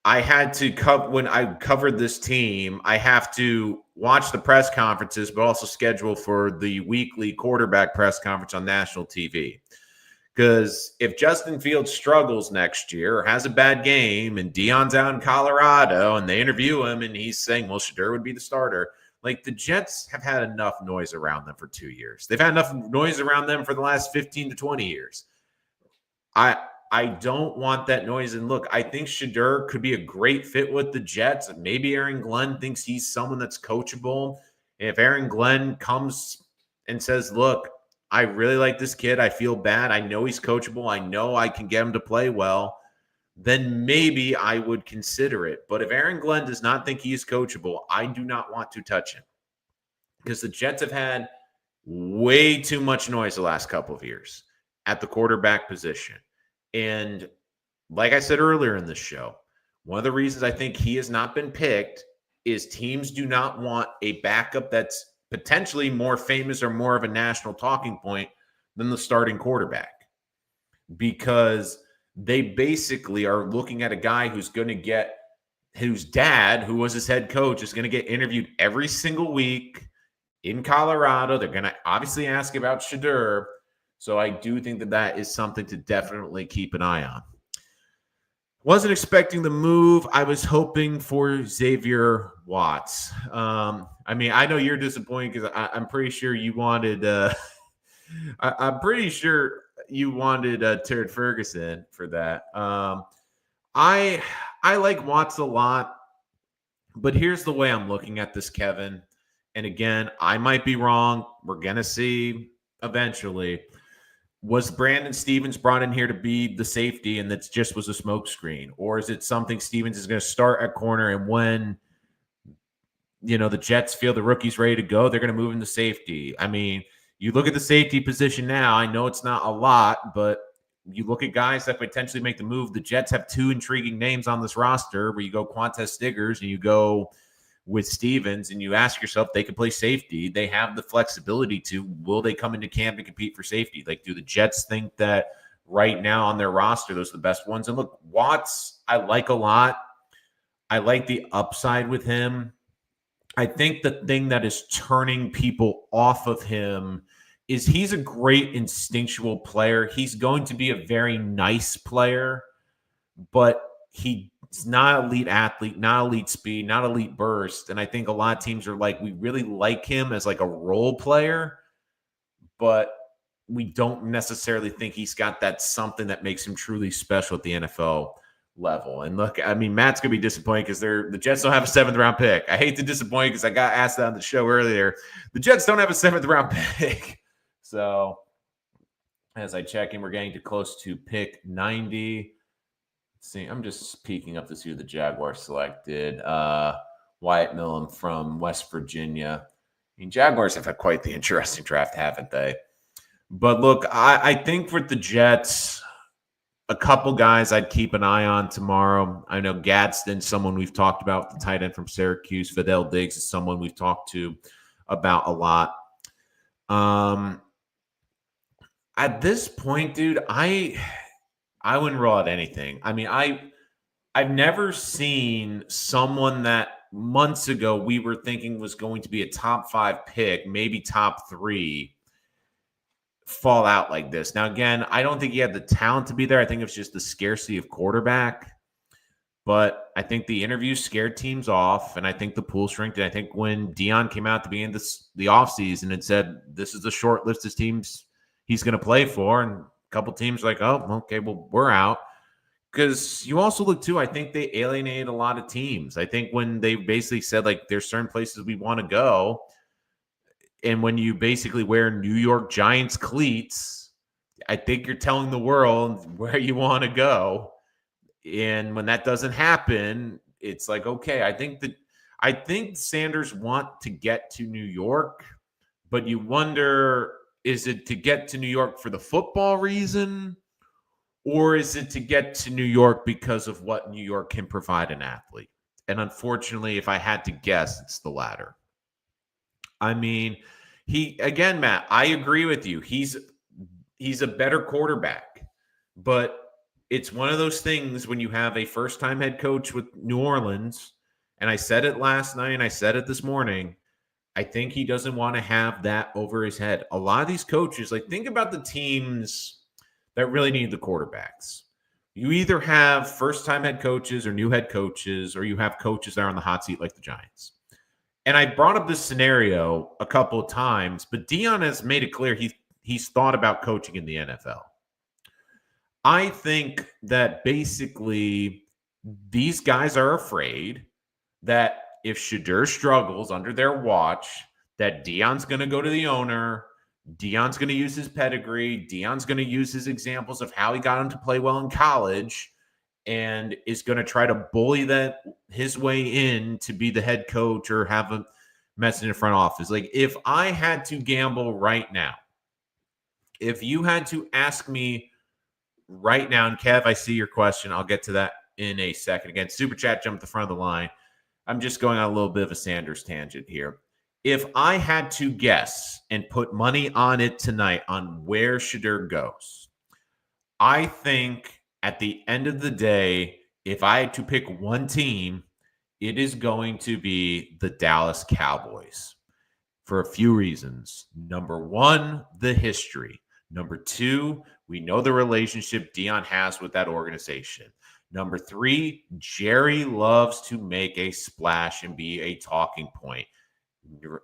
I had to when I covered this team, I have to watch the press conferences, but also schedule for the weekly quarterback press conference on national TV. Because if Justin Fields struggles next year or has a bad game and Deion's out in Colorado and they interview him and he's saying, well, Shedeur would be the starter, like the Jets have had enough noise around them for 2 years. They've had enough noise around them for the last 15 to 20 years. I don't want that noise. And look, I think Shedeur could be a great fit with the Jets. Maybe Aaron Glenn thinks he's someone that's coachable. If Aaron Glenn comes and says, look, I really like this kid. I feel bad. I know he's coachable. I know I can get him to play well. Then maybe I would consider it. But if Aaron Glenn does not think he is coachable, I do not want to touch him. Because the Jets have had way too much noise the last couple of years at the quarterback position. And like I said earlier in this show, one of the reasons I think he has not been picked is teams do not want a backup that's potentially more famous or more of a national talking point than the starting quarterback. Because they basically are looking at a guy whose dad, who was his head coach, is going to get interviewed every single week in Colorado. They're going to obviously ask about Shedeur. So I do think that is something to definitely keep an eye on. Wasn't expecting the move. I was hoping for Xavier Watts. I know you're disappointed because I'm pretty sure you wanted I'm pretty sure you wanted Terrell Ferguson for that. I like Watts a lot, but here's the way I'm looking at this, Kevin. And again, I might be wrong. We're going to see eventually. Was Brandon Stevens brought in here to be the safety and that just was a smokescreen? Or is it something Stevens is going to start at corner and when, the Jets feel the rookie's ready to go, they're going to move him to safety? I mean, you look at the safety position now, I know it's not a lot, but you look at guys that potentially make the move. The Jets have 2 intriguing names on this roster where you go Quantez Stiggers and you go with Stevens and you ask yourself, they can play safety. They have the flexibility to. Will they come into camp and compete for safety? Like, do the Jets think that right now on their roster, those are the best ones? And look, Watts, I like a lot. I like the upside with him. I think the thing that is turning people off of him is he's a great instinctual player. He's going to be a very nice player, but he's not elite athlete, not elite speed, not elite burst. And I think a lot of teams are like, we really like him as like a role player, but we don't necessarily think he's got that something that makes him truly special at the NFL level. And look, I mean, Matt's going to be disappointed because the Jets don't have a 7th round pick. I hate to disappoint because I got asked that on the show earlier. The Jets don't have a 7th round pick. So as I check in, we're getting to close to pick 90. See, I'm just peeking up to see who the Jaguars selected. Wyatt Millam from West Virginia. I mean, Jaguars have had quite the interesting draft, haven't they? But look, I think with the Jets, a couple guys I'd keep an eye on tomorrow. I know Gadsden, someone we've talked about, the tight end from Syracuse. Fidel Diggs is someone we've talked to about a lot. At this point, dude, I wouldn't rule out anything. I mean, I've never seen someone that months ago we were thinking was going to be a top 5 pick, maybe top 3, fall out like this. Now, again, I don't think he had the talent to be there. I think it's just the scarcity of quarterback. But I think the interviews scared teams off, and I think the pool shrinked. And I think when Deion came out to be in the offseason and said, this is the short list of teams he's going to play for, and a couple teams were like, oh, okay, well, we're out. Because you also look, too, I think they alienated a lot of teams. I think when they basically said, like, there's certain places we want to go, and when you basically wear New York Giants cleats, I think you're telling the world where you want to go. And when that doesn't happen, it's like, okay, I think Sanders want to get to New York, but you wonder, is it to get to New York for the football reason, or is it to get to New York because of what New York can provide an athlete? And unfortunately, if I had to guess, it's the latter. I mean, again, Matt, I agree with you. He's a better quarterback, but it's one of those things when you have a first-time head coach with New Orleans, and I said it last night and I said it this morning, I think he doesn't want to have that over his head. A lot of these coaches, like, think about the teams that really need the quarterbacks. You either have first-time head coaches or new head coaches, or you have coaches that are on the hot seat like the Giants. And I brought up this scenario a couple of times, but Deion has made it clear he's thought about coaching in the NFL. I think that basically these guys are afraid that if Shedeur struggles under their watch, that Deion's going to go to the owner. Deion's going to use his pedigree. Deion's going to use his examples of how he got him to play well in college and is going to try to bully that his way in to be the head coach or have a mess in the front office. Like, if I had to gamble right now, if you had to ask me right now, and Kev, I see your question. I'll get to that in a second. Again, Super Chat jumped the front of the line. I'm just going on a little bit of a Sanders tangent here. If I had to guess and put money on it tonight on where Shedeur goes, I think at the end of the day, if I had to pick one team, it is going to be the Dallas Cowboys for a few reasons. Number one, the history. Number two, we know the relationship Deion has with that organization. Number three, Jerry loves to make a splash and be a talking point.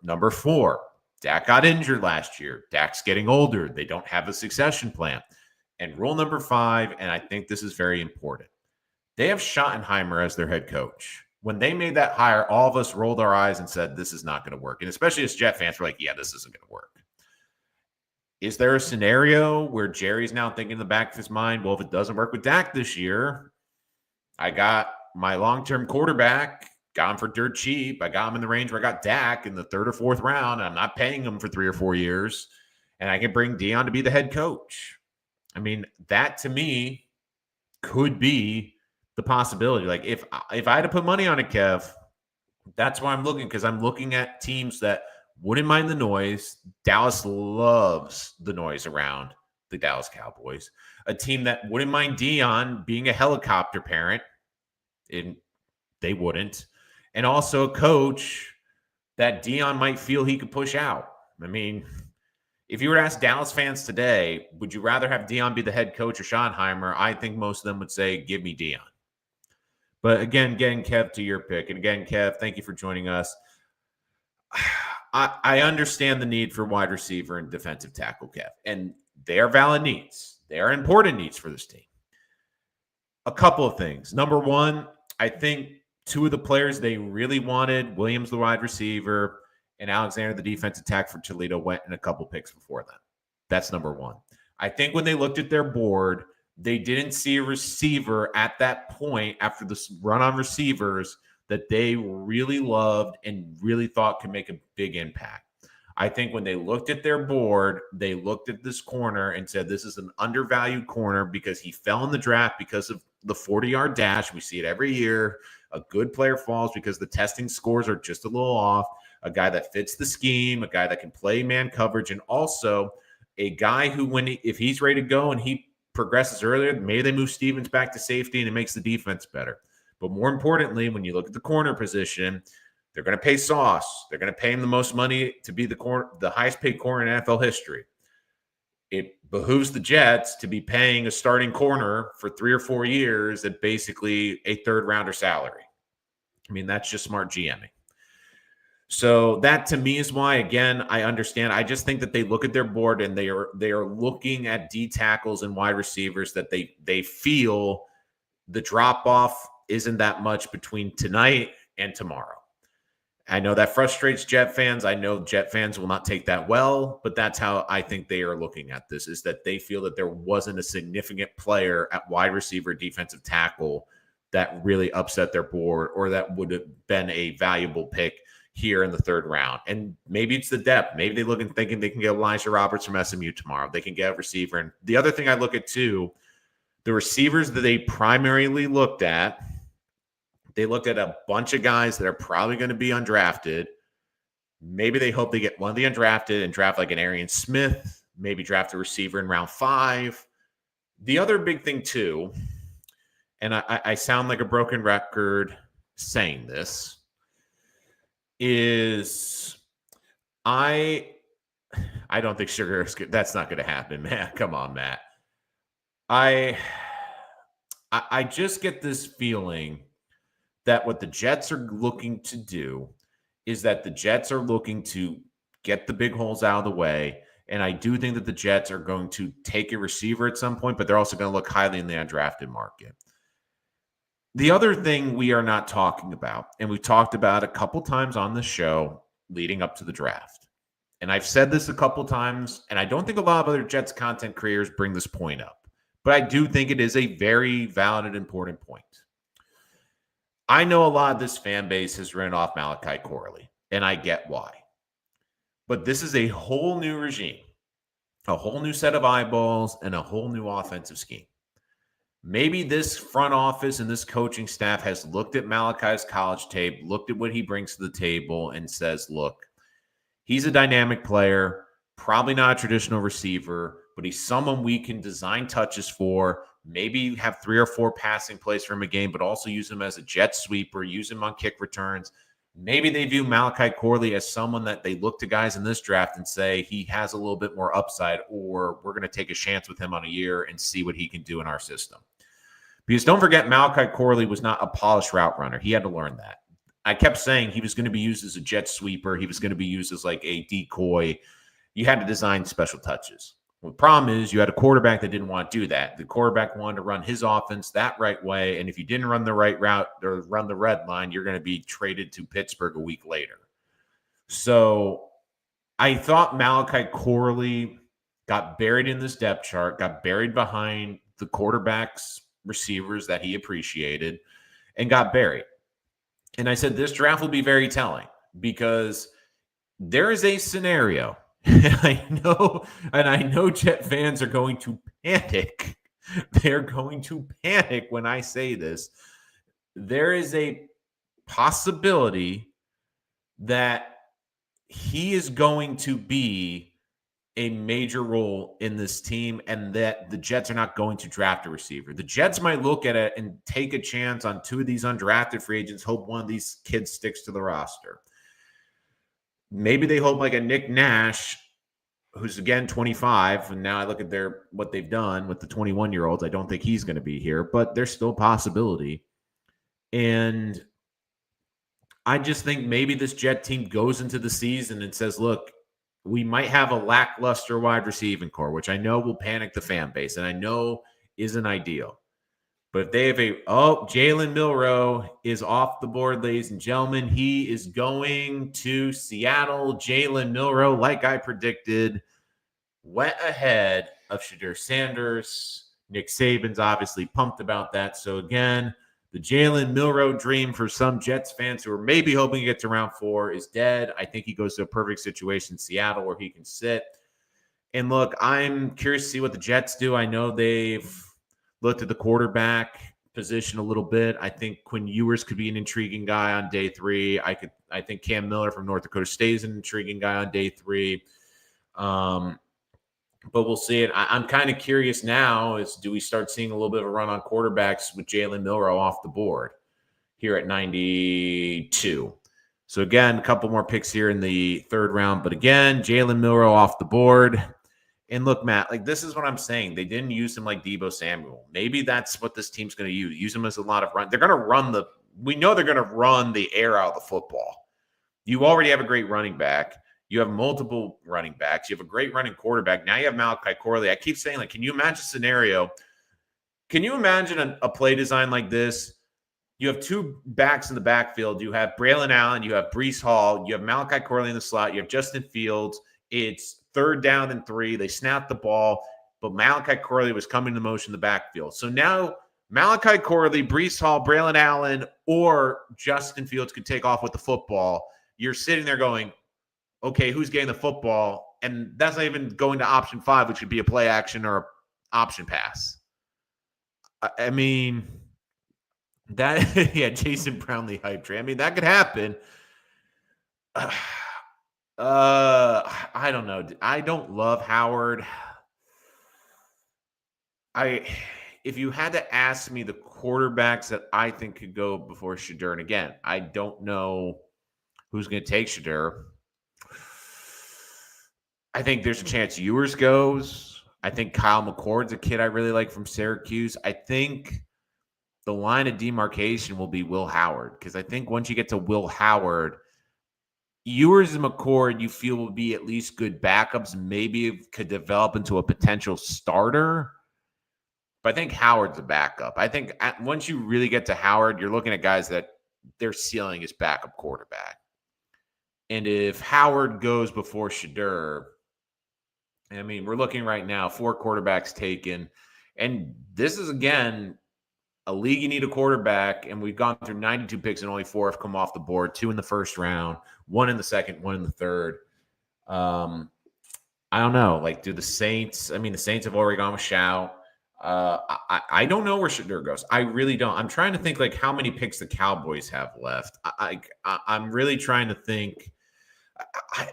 Number four, Dak got injured last year. Dak's getting older. They don't have a succession plan. And rule number five, and I think this is very important, they have Schottenheimer as their head coach. When they made that hire, all of us rolled our eyes and said, this is not going to work. And especially as Jet fans, we're like, yeah, this isn't going to work. Is there a scenario where Jerry's now thinking in the back of his mind, well, if it doesn't work with Dak this year, I got my long-term quarterback, got him for dirt cheap. I got him in the range where I got Dak in the third or fourth round. And I'm not paying him for 3 or 4 years. And I can bring Deion to be the head coach. I mean, that to me could be the possibility. Like, if I had to put money on it, Kev, that's why I'm looking, because I'm looking at teams that wouldn't mind the noise. Dallas loves the noise around the Dallas Cowboys. A team that wouldn't mind Deion being a helicopter parent, and they wouldn't. And also a coach that Deion might feel he could push out. I mean, if you were to ask Dallas fans today, would you rather have Deion be the head coach or Schottenheimer? I think most of them would say, give me Deion. But again, getting Kev to your pick. And again, Kev, thank you for joining us. I understand the need for wide receiver and defensive tackle, Kev. And they are valid needs. They are important needs for this team. A couple of things. Number one, I think two of the players they really wanted, Williams, the wide receiver, and Alexander, the defensive tackle for Toledo, went in a couple picks before that. That's number one. I think when they looked at their board, they didn't see a receiver at that point after this run on receivers that they really loved and really thought could make a big impact. I think when they looked at their board, they looked at this corner and said, this is an undervalued corner because he fell in the draft because of the 40-yard dash. We see it every year. A good player falls because the testing scores are just a little off. A guy that fits the scheme, a guy that can play man coverage, and also A guy who, if he's ready to go and he progresses earlier, maybe they move Stevens back to safety and it makes the defense better. But more importantly, when you look at the corner position, they're going to pay Sauce. They're going to pay him the most money to be the highest paid corner in NFL history. It behooves the Jets to be paying a starting corner for 3 or 4 years at basically a third-rounder salary. I mean, that's just smart GMing. So that to me is why, again, I understand. I just think that they look at their board and they are looking at D tackles and wide receivers that they feel the drop-off isn't that much between tonight and tomorrow. I know that frustrates Jet fans. I know Jet fans will not take that well, but that's how I think they are looking at this, is that they feel that there wasn't a significant player at wide receiver, defensive tackle that really upset their board or that would have been a valuable pick here in the third round. And maybe it's the depth. Maybe they look and thinking they can get Elijah Roberts from SMU tomorrow. They can get a receiver. And the other thing I look at too, the receivers that they primarily looked at, they looked at a bunch of guys that are probably going to be undrafted. Maybe they hope they get one of the undrafted and draft like an Arian Smith, maybe draft a receiver in round 5. The other big thing too, and I sound like a broken record saying this, is I don't think Sugar is good. That's not going to happen, man. Come on, Matt. I just get this feeling that what the Jets are looking to do is that the Jets are looking to get the big holes out of the way. And I do think that the Jets are going to take a receiver at some point, but they're also going to look highly in the undrafted market. The other thing we are not talking about, and we've talked about a couple times on the show leading up to the draft, and I've said this a couple times, and I don't think a lot of other Jets content creators bring this point up, but I do think it is a very valid and important point. I know a lot of this fan base has written off Malachi Corley, and I get why. But this is a whole new regime, a whole new set of eyeballs, and a whole new offensive scheme. Maybe this front office and this coaching staff has looked at Malachi's college tape, looked at what he brings to the table, and says, look, he's a dynamic player, probably not a traditional receiver, but he's someone we can design touches for, maybe have 3 or 4 passing plays for him a game, but also use him as a jet sweeper, use him on kick returns. Maybe they view Malachi Corley as someone that they look to guys in this draft and say he has a little bit more upside, or we're going to take a chance with him on a year and see what he can do in our system. Because don't forget, Malachi Corley was not a polished route runner. He had to learn that. I kept saying he was going to be used as a jet sweeper. He was going to be used as like a decoy. You had to design special touches. Well, the problem is you had a quarterback that didn't want to do that. The quarterback wanted to run his offense that right way, and if you didn't run the right route or run the red line, you're going to be traded to Pittsburgh a week later. So I thought Malachi Corley got buried in this depth chart, got buried behind the quarterback's receivers that he appreciated, and got buried. And I said this draft will be very telling because there is a scenario. I know Jet fans are going to panic. They're going to panic when I say this. There is a possibility that he is going to be a major role in this team and that the Jets are not going to draft a receiver. The Jets might look at it and take a chance on 2 of these undrafted free agents, hope one of these kids sticks to the roster. Maybe they hope like a Nick Nash, who's again 25, and now I look at what they've done with the 21-year-olds. I don't think he's going to be here, but there's still a possibility. And I just think maybe this Jet team goes into the season and says, look, we might have a lackluster wide receiving core, which I know will panic the fan base, and I know isn't ideal. But if they have Jalen Milroe is off the board, ladies and gentlemen. He is going to Seattle. Jalen Milroe, like I predicted, went ahead of Shadur Sanders. Nick Saban's obviously pumped about that. So again, the Jalen Milroe dream for some Jets fans who are maybe hoping to get to round 4 is dead. I think he goes to a perfect situation in Seattle where he can sit. And look, I'm curious to see what the Jets do. I know they've looked at the quarterback position a little bit. I think Quinn Ewers could be an intriguing guy on day 3. I think Cam Miller from North Dakota State is an intriguing guy on day 3. but we'll see it. I'm kind of curious now is do we start seeing a little bit of a run on quarterbacks with Jalen Milroe off the board here at 92? So again, a couple more picks here in the third round. But again, Jalen Milroe off the board. And look, Matt, like this is what I'm saying. They didn't use him like Deebo Samuel. Maybe that's what this team's going to use. Use him as a lot of run. They're going to run we know they're going to run the air out of the football. You already have a great running back. You have multiple running backs. You have a great running quarterback. Now you have Malachi Corley. I keep saying, like, can you imagine a scenario? Can you imagine a play design like this? You have two backs in the backfield. You have Braylon Allen. You have Breece Hall. You have Malachi Corley in the slot. You have Justin Fields. It's 3rd down and 3. They snapped the ball, but Malachi Corley was coming to motion in the backfield. So now Malachi Corley, Breece Hall, Braylon Allen, or Justin Fields could take off with the football. You're sitting there going, okay, who's getting the football? And that's not even going to option 5, which would be a play action or option pass. I mean, that, yeah, Jason Brownlee hype train. I mean, that could happen. I don't know. I don't love Howard. If you had to ask me the quarterbacks that I think could go before Shedeur, and again, I don't know who's going to take Shedeur. I think there's a chance Ewers goes. I think Kyle McCord's a kid I really like from Syracuse. I think the line of demarcation will be Will Howard, because I think once you get to Will Howard, Ewers and McCord, you feel will be at least good backups, maybe could develop into a potential starter. But I think Howard's a backup. I think once you really get to Howard, you're looking at guys that their ceiling is backup quarterback. And if Howard goes before Shedeur, I mean, we're looking right now, 4 quarterbacks taken. And this is, again, a league you need a quarterback, and we've gone through 92 picks and only 4 have come off the board, 2 in the first round, 1 in the second, 1 in the third. I don't know. Like, do the Saints – the Saints have already gone with Shout. I don't know where Shedeur goes. I really don't. I'm trying to think, like, how many picks the Cowboys have left. I'm really trying to think.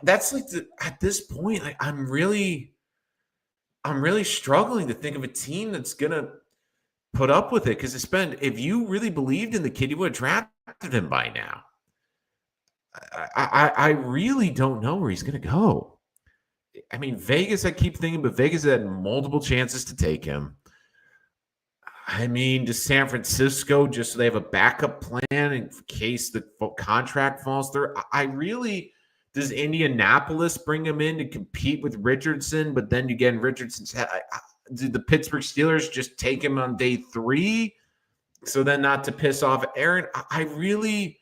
That's like at this point, like, I'm really struggling to think of a team that's going to put up with it, because if you really believed in the kid, you would have drafted him by now. I really don't know where he's going to go. I mean, Vegas, I keep thinking, but Vegas had multiple chances to take him. I mean, does San Francisco just so they have a backup plan in case the contract falls through? Does Indianapolis bring him in to compete with Richardson, but then you get in Richardson's head? Did the Pittsburgh Steelers just take him on day 3? So then not to piss off Aaron? I really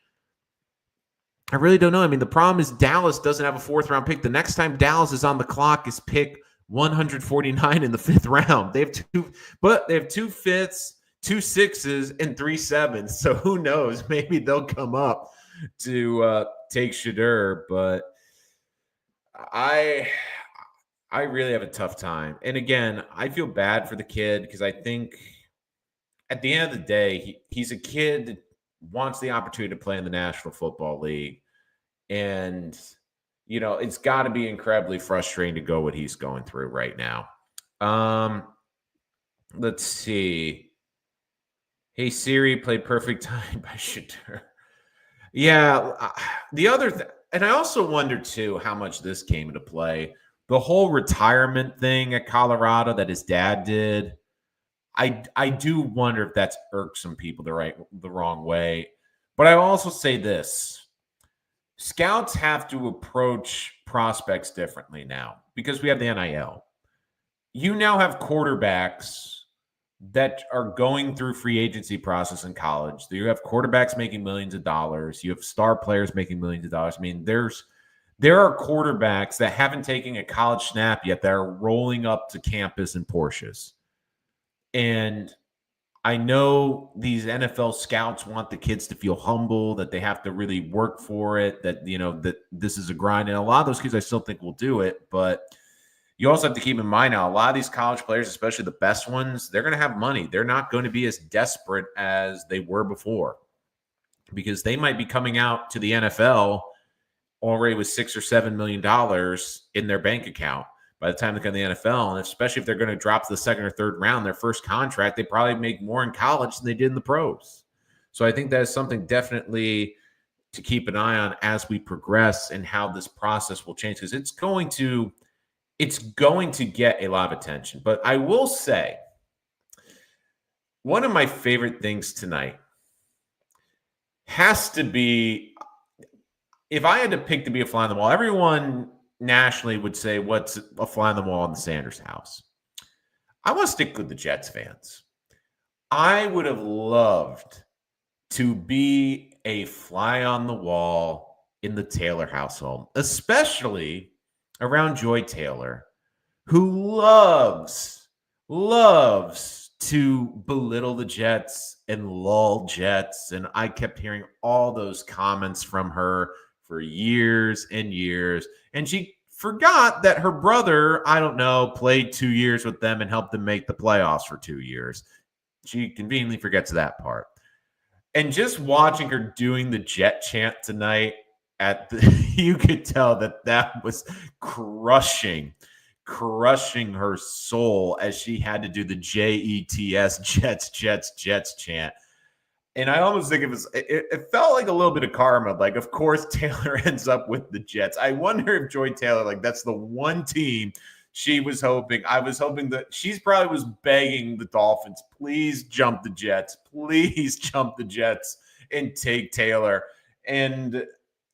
don't know. I mean, the problem is Dallas doesn't have a 4th-round pick. The next time Dallas is on the clock is pick 149 in the 5th round. They have 2 5ths, 2 6s, and 3 7s. So who knows? Maybe they'll come up to take Shedeur, but I really have a tough time. And again, I feel bad for the kid, because I think at the end of the day, he's a kid that wants the opportunity to play in the National Football League. And, you know, it's got to be incredibly frustrating to go what he's going through right now. Let's see. Hey, Siri, play Perfect Time by Shedeur. Yeah, the other thing, and I also wonder, too, how much this came into play. The whole retirement thing at Colorado that his dad did, I do wonder if that's irked some people the wrong way. But I also say this. Scouts have to approach prospects differently now because we have the NIL. You now have quarterbacks that are going through free agency process in college. You have quarterbacks making millions of dollars. You have star players making millions of dollars. I mean, there are quarterbacks that haven't taken a college snap yet that are rolling up to campus in Porsches. And I know these NFL scouts want the kids to feel humble, that they have to really work for it, that, you know, that this is a grind. And a lot of those kids I still think will do it. But you also have to keep in mind now, a lot of these college players, especially the best ones, they're going to have money. They're not going to be as desperate as they were before, because they might be coming out to the NFL already with $6 or $7 million in their bank account. by the time they get in the NFL. And especially if they're going to drop to the second or third round, their first contract, they probably make more in college than they did in the pros. So I think that is something definitely to keep an eye on as we progress and how this process will change, because it's going to get a lot of attention. But I will say, one of my favorite things tonight has to be, if I had to pick to be a fly on the wall, everyone nationally would say, what's a fly on the wall in the Sanders house? I want to stick with the Jets fans. I would have loved to be a fly on the wall in the Taylor household, especially around Joy Taylor, who loves to belittle the Jets and lull Jets. And I kept hearing all those comments from her for years and years. And she forgot that her brother, I don't know, played 2 years with them and helped them make the playoffs for 2 years. She conveniently forgets that part. And just watching her doing the Jet chant tonight, you could tell that was crushing her soul as she had to do the JETS, Jets chant. And I almost think it felt like a little bit of karma. Like, of course, Taylor ends up with the Jets. I wonder if Joy Taylor, like, that's the one team she was hoping. I was hoping that she's probably was begging the Dolphins, please jump the Jets. Please jump the Jets and take Taylor. And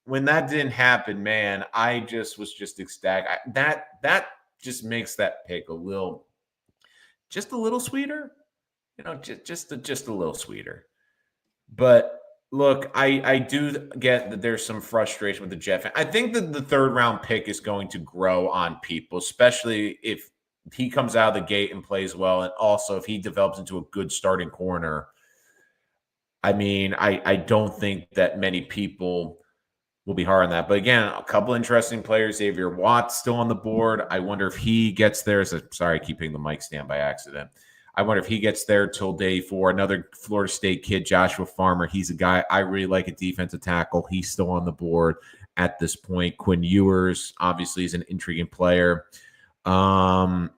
when that didn't happen, man, I just was just ecstatic. That just makes that pick a little sweeter, just a little sweeter. But look, I do get that there's some frustration with the Jet fan. I think that the third round pick is going to grow on people, especially if he comes out of the gate and plays well, and also if he develops into a good starting corner. I mean, I don't think that many people will be hard on that. But again, a couple interesting players. Xavier Watts still on the board. I wonder if he gets there. Sorry, I keep hitting the mic stand by accident. I wonder if he gets there till day 4. Another Florida State kid, Joshua Farmer. He's a guy I really like at defensive tackle. He's still on the board at this point. Quinn Ewers, obviously, is an intriguing player. Ty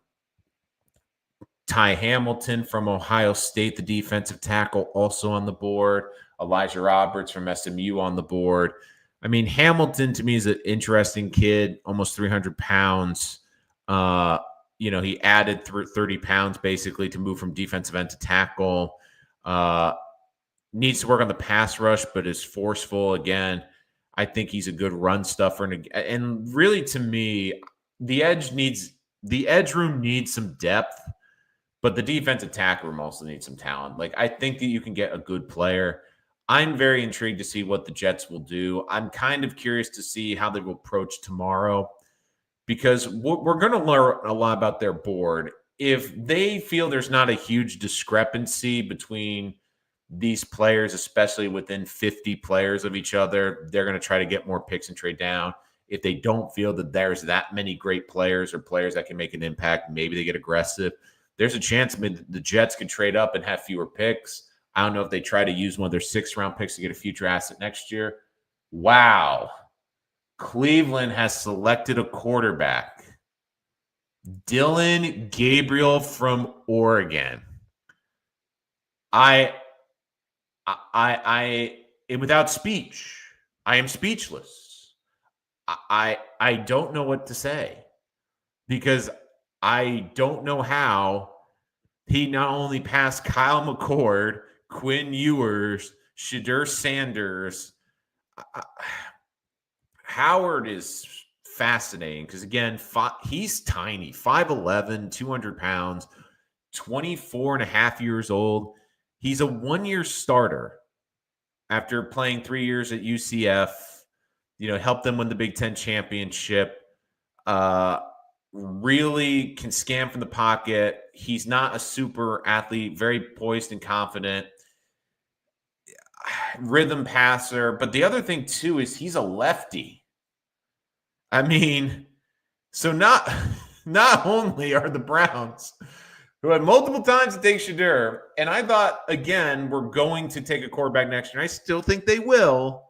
Hamilton from Ohio State, the defensive tackle, also on the board. Elijah Roberts from SMU on the board. I mean, Hamilton to me is an interesting kid, almost 300 pounds. He added 30 pounds basically to move from defensive end to tackle. Needs to work on the pass rush, but is forceful. Again, I think he's a good run stuffer. And really, to me, the edge room needs some depth, but the defensive tackle room also needs some talent. Like, I think that you can get a good player. I'm very intrigued to see what the Jets will do. I'm kind of curious to see how they will approach tomorrow, because we're going to learn a lot about their board. If they feel there's not a huge discrepancy between these players, especially within 50 players of each other, they're going to try to get more picks and trade down. If they don't feel that there's that many great players or players that can make an impact, maybe they get aggressive. There's a chance the Jets could trade up and have fewer picks. I don't know if they try to use one of their 6th-round picks to get a future asset next year. Wow. Cleveland has selected a quarterback. Dylan Gabriel from Oregon. Without speech, I am speechless. I don't know what to say, because I don't know how he not only passed Kyle McCord, Quinn Ewers, Shadur Sanders. Howard is fascinating because, again, he's tiny, 5'11", 200 pounds, 24 and a half years old. He's a 1-year starter after playing 3 years at UCF, helped them win the Big Ten championship. Really can scam from the pocket. He's not a super athlete, very poised and confident. Rhythm passer. But the other thing, too, is he's a lefty. I mean, so not only are the Browns, who had multiple times to take Shadur, and I thought, again, we're going to take a quarterback next year, and I still think they will.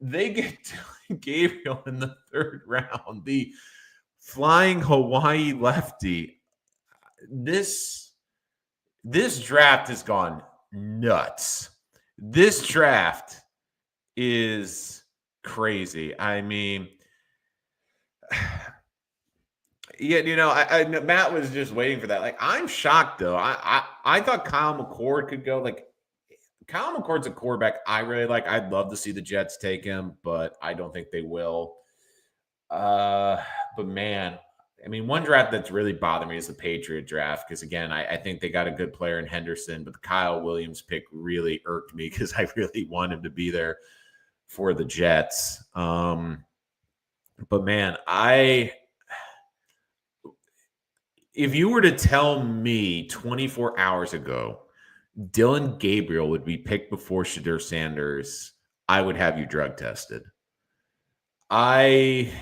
They get Gabriel in the 3rd round, the Flying Hawaii lefty. This draft has gone nuts. This draft is crazy. I mean, yeah, Matt was just waiting for that. Like, I'm shocked though. I thought Kyle McCord could go. Like, Kyle McCord's a quarterback I really like. I'd love to see the Jets take him, but I don't think they will. But man, I mean, one draft that's really bothered me is the Patriot draft because, again, I think they got a good player in Henderson, but the Kyle Williams pick really irked me because I really want him to be there for the Jets. But man, if you were to tell me 24 hours ago Dillon Gabriel would be picked before Shedeur Sanders, I would have you drug tested. I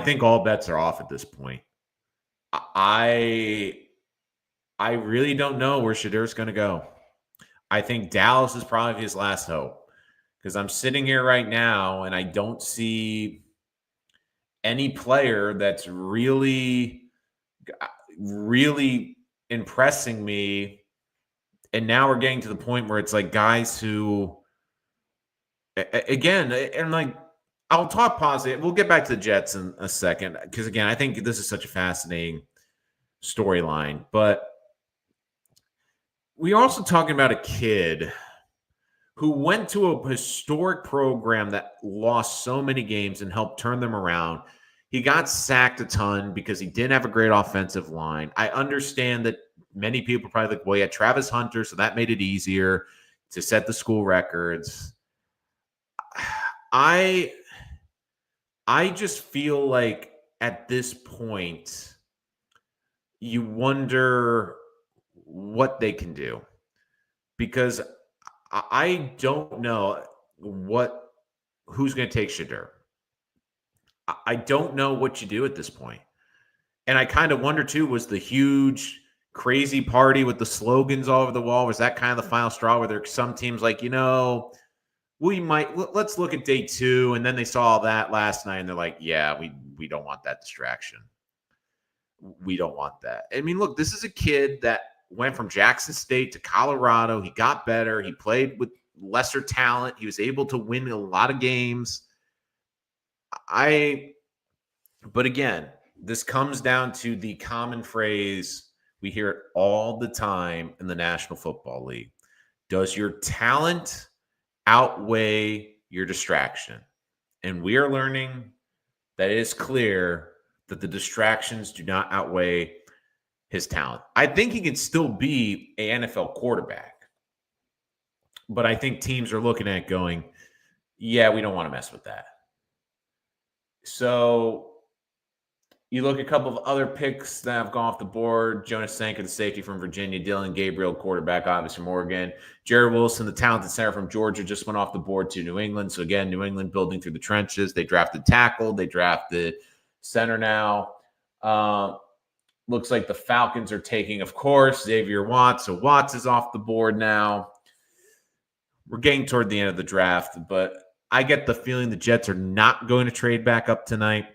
think all bets are off at this point. I really don't know where Shadeur's going to go. I think Dallas is probably his last hope because I'm sitting here right now and I don't see any player that's really impressing me. And now we're getting to the point where it's like guys who, again, and like, I'll talk positive. We'll get back to the Jets in a second because, again, I think this is such a fascinating storyline. But we're also talking about a kid who went to a historic program that lost so many games and helped turn them around. He got sacked a ton because he didn't have a great offensive line. I understand that many people are probably like, well, yeah, Travis Hunter, so that made it easier to set the school records. I just feel like at this point, you wonder what they can do because I don't know who's going to take Shedeur. I don't know what you do at this point. And I kind of wonder, too, was the huge, crazy party with the slogans all over the wall, was that kind of the final straw where there's some teams like, let's look at day 2. And then they saw all that last night and they're like, yeah, we don't want that distraction. We don't want that. I mean, look, this is a kid that went from Jackson State to Colorado. He got better. He played with lesser talent. He was able to win a lot of games. But again, this comes down to the common phrase. We hear it all the time in the National Football League. Does your talent outweigh your distraction? And we are learning that it is clear that the distractions do not outweigh his talent. I think he can still be an NFL quarterback. But I think teams are looking at it going, yeah, we don't want to mess with that. So you look at a couple of other picks that have gone off the board. Jonas Sanka, the safety from Virginia. Dillon Gabriel, quarterback, obviously from Oregon. Jared Wilson, the talented center from Georgia, just went off the board to New England. So again, New England building through the trenches. They drafted tackle. They drafted center now. Looks like the Falcons are taking, of course, Xavier Watts. So Watts is off the board now. We're getting toward the end of the draft, but I get the feeling the Jets are not going to trade back up tonight.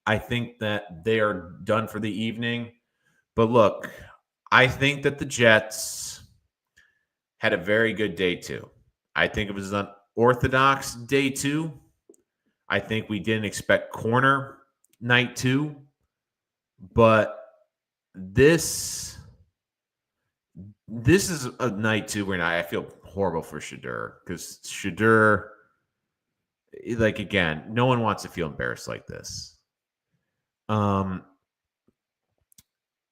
I think that they are done for the evening. But look, I think that the Jets had a very good day 2. I think it was an orthodox day 2. I think we didn't expect corner night 2. But this is a night 2 where I feel horrible for Shedeur because Shedeur, like, again, no one wants to feel embarrassed like this.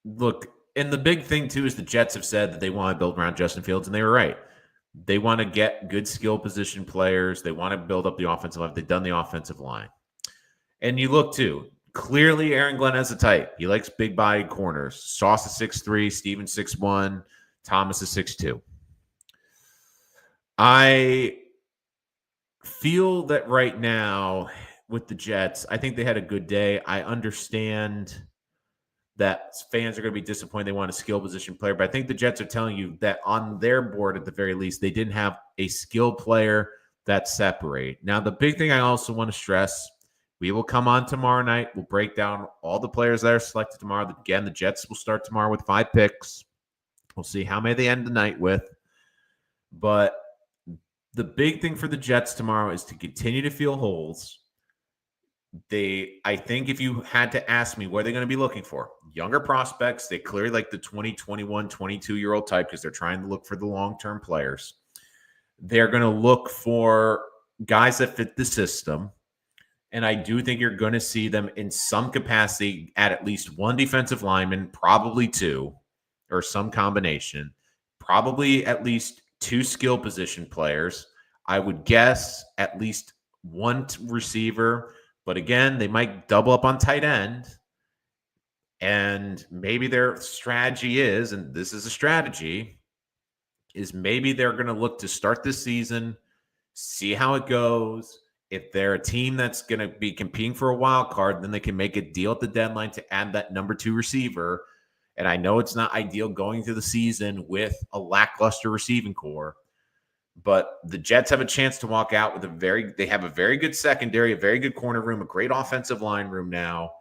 Look, and the big thing, too, is the Jets have said that they want to build around Justin Fields, and they were right. They want to get good skill position players. They want to build up the offensive line. They've done the offensive line. And you look, too, clearly Aaron Glenn has a type. He likes big-bodied corners. Sauce is 6'3", Stevens 6'1", Thomas is 6'2". I feel that right now with the Jets, I think they had a good day. I understand that fans are going to be disappointed. They want a skill position player, but I think the Jets are telling you that on their board, at the very least, they didn't have a skill player that separate. Now, the big thing I also want to stress We will come on tomorrow night. We'll break down all the players that are selected tomorrow. Again, the Jets will start tomorrow with 5 picks. We'll see how many they end the night with. But the big thing for the Jets tomorrow is to continue to fill holes. I think if you had to ask me what they're going to be looking for, younger prospects, they clearly like the 20, 21, 22-year-old type because they're trying to look for the long-term players. They're going to look for guys that fit the system. And I do think you're going to see them in some capacity at least one defensive lineman, probably 2, or some combination, probably at least 2 skill position players. I would guess at least 1 receiver. But again, they might double up on tight end. And maybe their strategy is, and this is a strategy, is maybe they're going to look to start this season, see how it goes. If they're a team that's going to be competing for a wild card, then they can make a deal at the deadline to add that number 2 receiver. And I know it's not ideal going through the season with a lackluster receiving core, but the Jets have a chance to walk out with they have a very good secondary, a very good corner room, a great offensive line room now.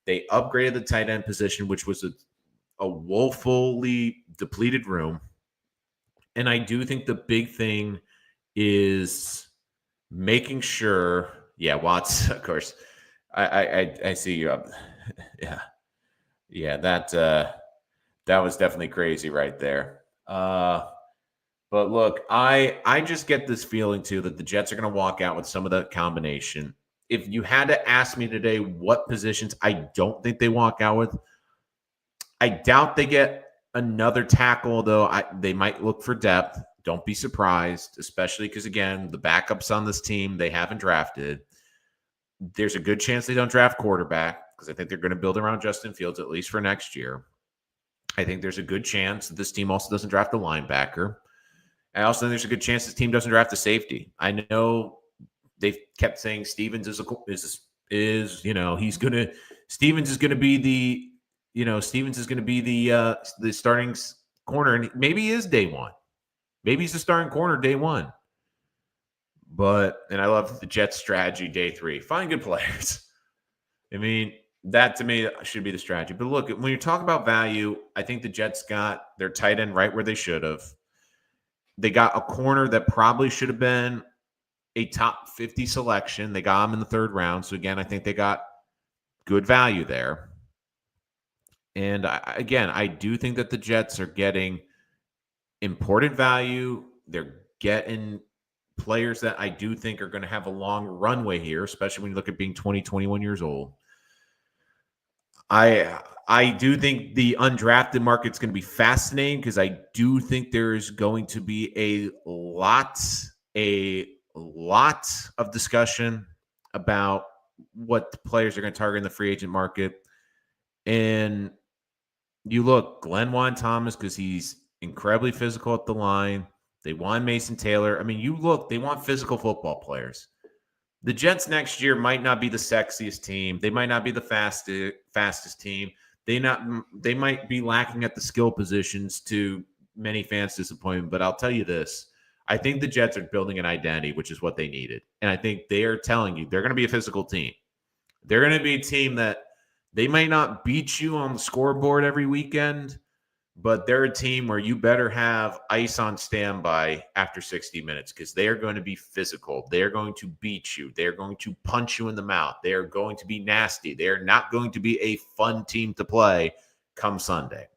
They upgraded the tight end position, which was a woefully depleted room. And I do think the big thing is making sure, Watts, of course. I see you up. Yeah, that was definitely crazy right there. But look, I just get this feeling too that the Jets are going to walk out with some of that combination. If you had to ask me today what positions I don't think they walk out with, I doubt they get another tackle, though. They might look for depth. Don't be surprised, especially because, again, the backups on this team they haven't drafted. There's a good chance they don't draft quarterback because I think they're going to build around Justin Fields, at least for next year. I think there's a good chance that this team also doesn't draft a linebacker. I also think there's a good chance this team doesn't draft a safety. I know they've kept saying Stevens is Stevens is going to be the starting corner, and maybe he is day one. Maybe he's the starting corner day one. And I love the Jets strategy day 3. Find good players. I mean, that to me should be the strategy. But look, when you talk about value, I think the Jets got their tight end right where they should have. They got a corner that probably should have been a top 50 selection. They got him in the 3rd round. So again, I think they got good value there. And I do think that the Jets are getting important value. They're getting players that I do think are going to have a long runway here, especially when you look at being 20, 21 years old. I do think the undrafted market's going to be fascinating because I do think there's going to be a lot of discussion about what the players are going to target in the free agent market. And you look, Glenn Juan Thomas, because he's incredibly physical at the line. They want Mason Taylor. I mean, you look, they want physical football players. The Jets next year might not be the sexiest team. They might not be the fastest team. They might be lacking at the skill positions to many fans' disappointment. But I'll tell you this. I think the Jets are building an identity, which is what they needed. And I think they are telling you they're going to be a physical team. They're going to be a team that they might not beat you on the scoreboard every weekend, but they're a team where you better have ice on standby after 60 minutes because they are going to be physical. They are going to beat you. They are going to punch you in the mouth. They are going to be nasty. They are not going to be a fun team to play come Sunday.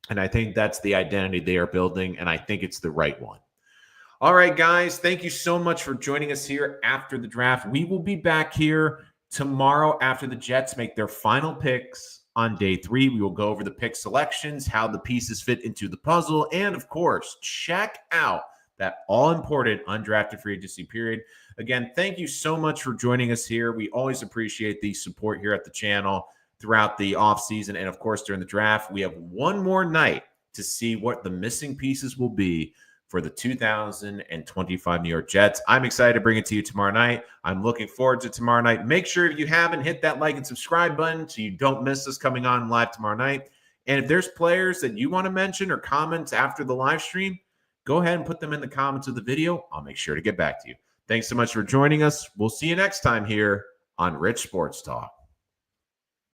And I think that's the identity they are building, and I think it's the right one. All right, guys, thank you so much for joining us here after the draft. We will be back here tomorrow after the Jets make their final picks. On day 3, we will go over the pick selections, how the pieces fit into the puzzle, and of course, check out that all-important undrafted free agency period. Again, thank you so much for joining us here. We always appreciate the support here at the channel throughout the offseason and, of course, during the draft. We have one more night to see what the missing pieces will be for the 2025 New York Jets. I'm excited to bring it to you tomorrow night. I'm looking forward to tomorrow night. Make sure if you haven't, hit that like and subscribe button so you don't miss us coming on live tomorrow night. And if there's players that you want to mention or comments after the live stream, go ahead and put them in the comments of the video. I'll make sure to get back to you. Thanks so much for joining us. We'll see you next time here on Rich Sports Talk.